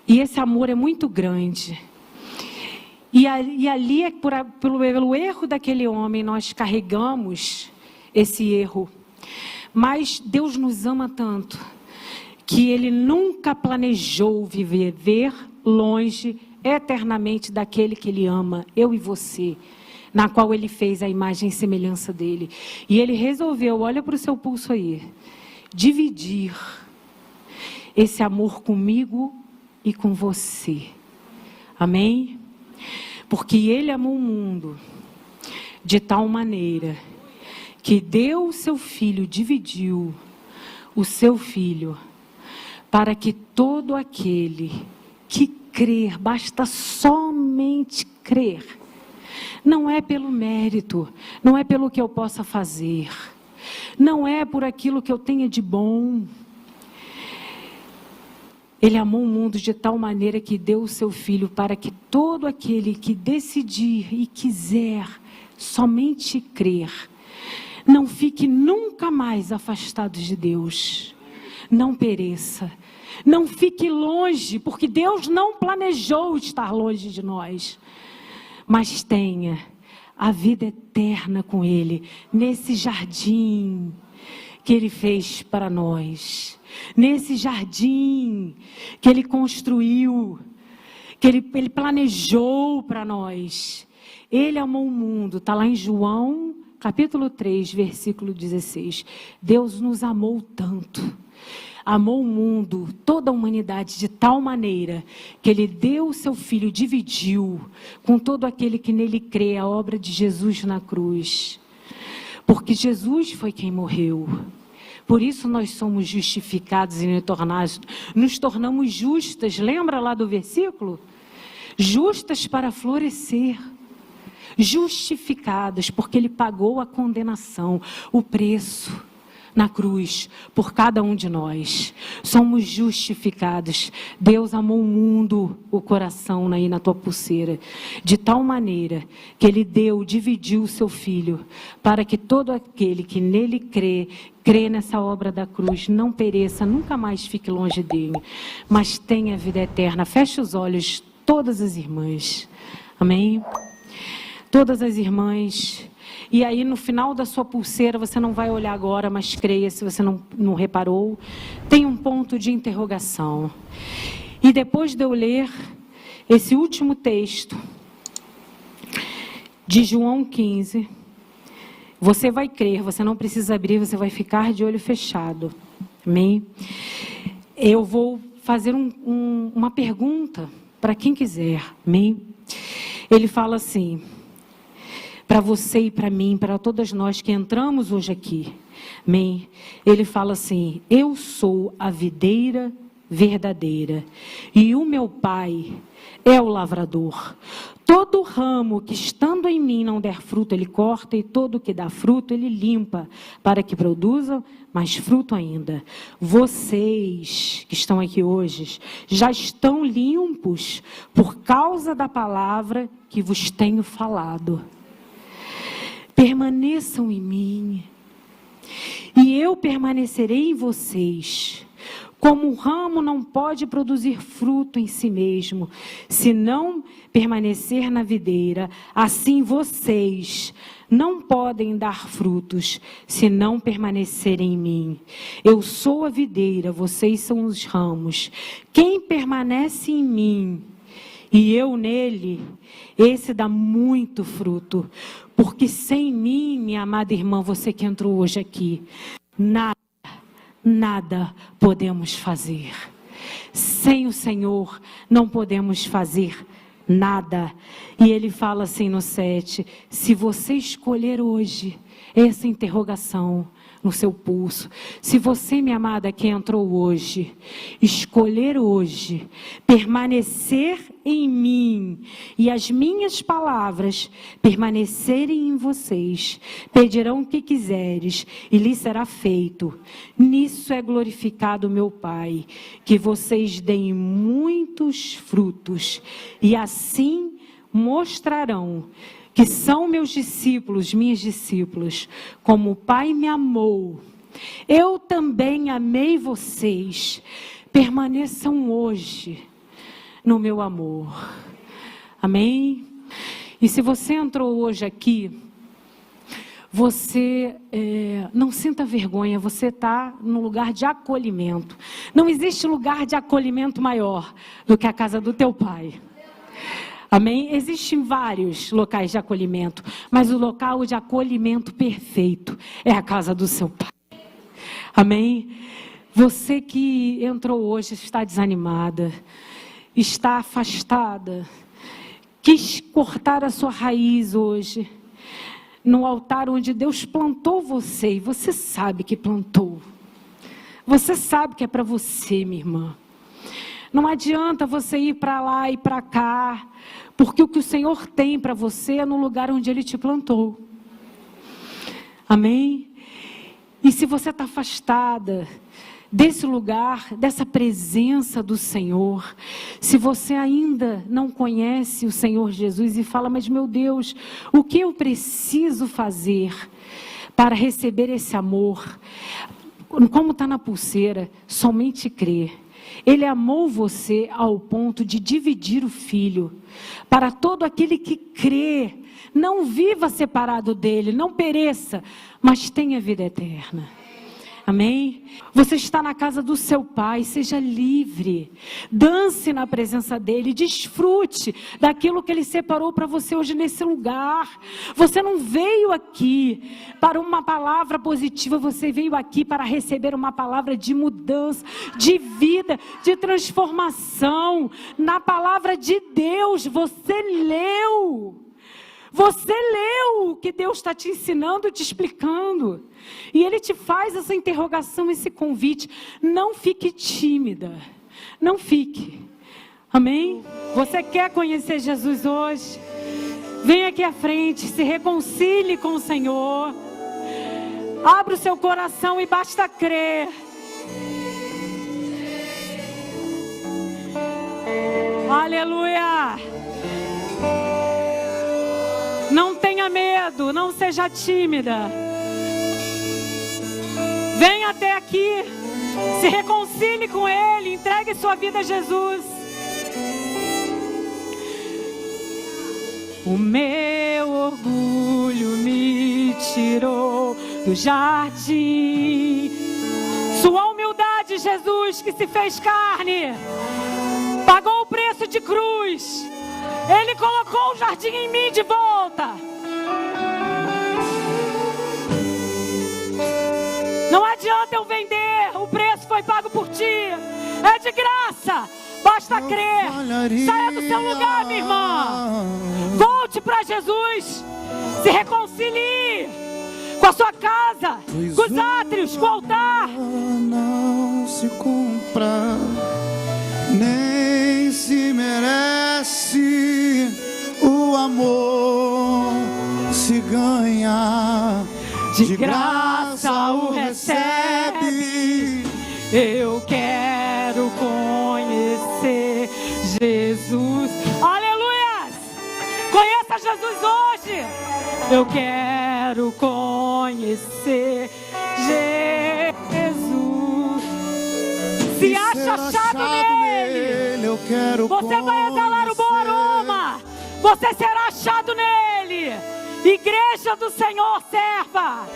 Speaker 1: E esse amor é muito grande. E ali, pelo erro daquele homem, nós carregamos esse erro. Mas Deus nos ama tanto, que Ele nunca planejou viver longe, eternamente, daquele que Ele ama, eu e você, na qual Ele fez a imagem e semelhança dEle. E Ele resolveu, olha para o seu pulso aí, dividir esse amor comigo e com você. Amém? Porque Ele amou o mundo de tal maneira que deu o seu Filho, dividiu o seu Filho, para que todo aquele que crer, basta somente crer, não é pelo mérito, não é pelo que eu possa fazer, não é por aquilo que eu tenha de bom. Ele amou o mundo de tal maneira que deu o seu Filho para que todo aquele que decidir e quiser somente crer, não fique nunca mais afastado de Deus, não pereça, não fique longe, porque Deus não planejou estar longe de nós, mas tenha a vida eterna com Ele, nesse jardim que Ele fez para nós. Nesse jardim que Ele construiu, que Ele planejou para nós. Ele amou o mundo, está lá em João, capítulo 3, versículo 16. Deus nos amou tanto, amou o mundo, toda a humanidade, de tal maneira que Ele deu o seu Filho, dividiu com todo aquele que nele crê, a obra de Jesus na cruz. Porque Jesus foi quem morreu. Por isso nós somos justificados e nos tornamos justas. Lembra lá do versículo? Justas para florescer. Justificadas, porque Ele pagou a condenação, o preço na cruz por cada um de nós. Somos justificados. Deus amou o mundo, o coração aí na tua pulseira, de tal maneira que Ele dividiu o seu Filho, para que todo aquele que nele crê nessa obra da cruz, não pereça, nunca mais fique longe dele, mas tenha vida eterna. Feche os olhos, todas as irmãs. Amém? Todas as irmãs. E aí no final da sua pulseira, você não vai olhar agora, mas creia, se você não reparou, tem um ponto de interrogação. E depois de eu ler esse último texto de João 15, você vai crer, você não precisa abrir, você vai ficar de olho fechado. Amém? Eu vou fazer uma pergunta para quem quiser, amém? Ele fala assim, para você e para mim, para todas nós que entramos hoje aqui, amém? Ele fala assim, eu sou a videira verdadeira e o meu Pai é o lavrador. Todo ramo que estando em mim não der fruto, ele corta, e todo que dá fruto, ele limpa, para que produza mais fruto ainda. Vocês que estão aqui hoje, já estão limpos por causa da palavra que vos tenho falado. Permaneçam em mim, e eu permanecerei em vocês. Como o ramo não pode produzir fruto em si mesmo, se não permanecer na videira, assim vocês não podem dar frutos, se não permanecerem em mim. Eu sou a videira, vocês são os ramos. Quem permanece em mim e eu nele, esse dá muito fruto. Porque sem mim, minha amada irmã, você que entrou hoje aqui, nada podemos fazer. Sem o Senhor não podemos fazer nada. E ele fala assim no 7, se você escolher hoje essa interrogação no seu pulso, se você, minha amada, que entrou hoje, escolher hoje permanecer em mim e as minhas palavras permanecerem em vocês, pedirão o que quiseres e lhe será feito. Nisso é glorificado meu Pai, que vocês deem muitos frutos e assim mostrarão que são meus discípulos, minhas discípulas, como o Pai me amou, eu também amei vocês. Permaneçam hoje no meu amor. Amém? E se você entrou hoje aqui, você não sinta vergonha, você está no lugar de acolhimento. Não existe lugar de acolhimento maior do que a casa do teu Pai. Amém? Existem vários locais de acolhimento, mas o local de acolhimento perfeito é a casa do seu Pai. Amém? Você que entrou hoje está desanimada, está afastada, quis cortar a sua raiz hoje, no altar onde Deus plantou você, e você sabe que plantou. Você sabe que é para você, minha irmã. Não adianta você ir para lá e para cá, porque o que o Senhor tem para você é no lugar onde Ele te plantou. Amém? E se você está afastada desse lugar, dessa presença do Senhor, se você ainda não conhece o Senhor Jesus e fala, mas meu Deus, o que eu preciso fazer para receber esse amor? Como está na pulseira, somente crer. Ele amou você ao ponto de dividir o Filho. Para todo aquele que crê, não viva separado dele, não pereça, mas tenha vida eterna. Amém? Você está na casa do seu Pai, seja livre. Dance na presença dele, desfrute daquilo que ele separou para você hoje nesse lugar. Você não veio aqui para uma palavra positiva, você veio aqui para receber uma palavra de mudança, de vida, de transformação. Na palavra de Deus, você leu. Você leu o que Deus está te ensinando, te explicando. E Ele te faz essa interrogação, esse convite. Não fique tímida. Não fique. Amém? Você quer conhecer Jesus hoje? Vem aqui à frente, se reconcilie com o Senhor. Abra o seu coração e basta crer. Aleluia! Não tenha medo, não seja tímida. Venha até aqui, se reconcilie com Ele, entregue sua vida a Jesus. O meu orgulho me tirou do jardim. Sua humildade, Jesus, que se fez carne, pagou o preço de cruz. Ele colocou o jardim em mim de volta. Não adianta eu vender, o preço foi pago por ti. É de graça. Basta crer. Saia do seu lugar, minha irmã. Volte para Jesus. Se reconcilie com a sua casa, com os átrios, com o altar.
Speaker 2: Não se compra, nem se merece. O amor se ganha, de graça o recebe.
Speaker 1: Eu quero conhecer Jesus. Aleluias! Conheça Jesus hoje. Eu quero conhecer Jesus. Se acha achado nele,
Speaker 2: eu quero
Speaker 1: você vai exalar o bom aroma. Você será achado nele. Igreja do Senhor, serva.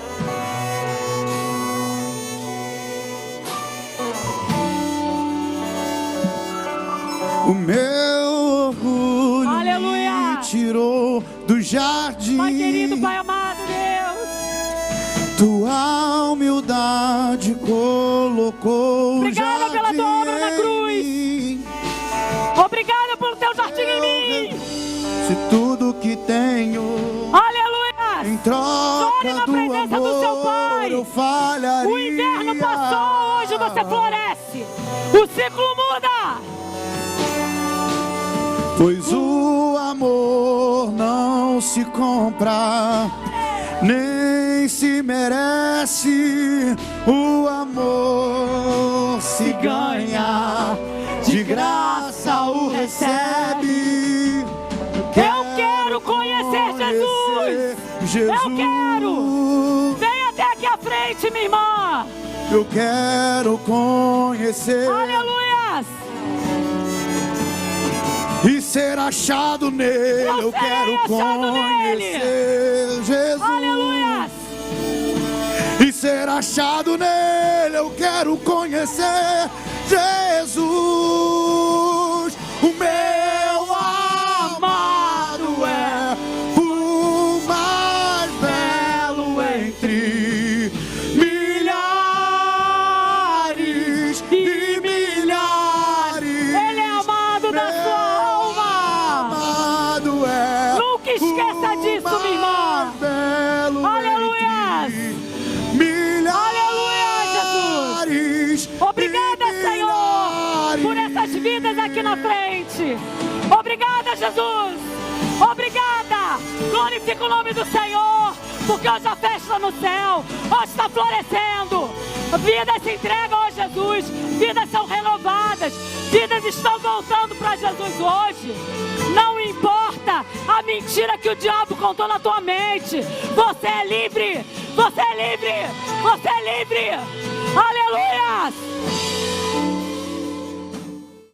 Speaker 2: O meu orgulho,
Speaker 1: aleluia,
Speaker 2: me tirou do jardim.
Speaker 1: Pai querido, Pai amado, Deus,
Speaker 2: tua humildade colocou.
Speaker 1: obrigada pela tua obra na cruz. Obrigada pelo teu jardim em mim.
Speaker 2: Se tudo que tenho,
Speaker 1: aleluia,
Speaker 2: em troca
Speaker 1: na
Speaker 2: do
Speaker 1: presença
Speaker 2: amor,
Speaker 1: do seu Pai.
Speaker 2: Eu falharia.
Speaker 1: O inverno passou, hoje você floresce. O ciclo muda.
Speaker 2: Pois o amor não se compra, nem se merece. O amor se ganha, de graça o recebe.
Speaker 1: Eu quero conhecer Jesus. Eu quero. Vem até aqui à frente, minha irmã.
Speaker 2: Eu quero conhecer.
Speaker 1: Aleluias.
Speaker 2: E ser achado nele. Eu quero conhecer Jesus.
Speaker 1: Aleluia.
Speaker 2: E ser achado nele. Eu quero conhecer Jesus. O meu amado é o mais belo entre milhares e milhares.
Speaker 1: Ele é amado da sua esqueça disso, minha irmã. Aleluia. Aleluia, Jesus. Obrigada, Senhor, por essas vidas aqui na frente. Obrigada, Jesus. Obrigada. Glorifica o nome do Senhor, porque hoje a festa no céu, hoje está florescendo. Vidas se entregam a Jesus. Vidas são renovadas. Vidas estão voltando para Jesus hoje. Não importa a mentira que o diabo contou na tua mente. Você é livre. Você é livre. Você é livre. Aleluia.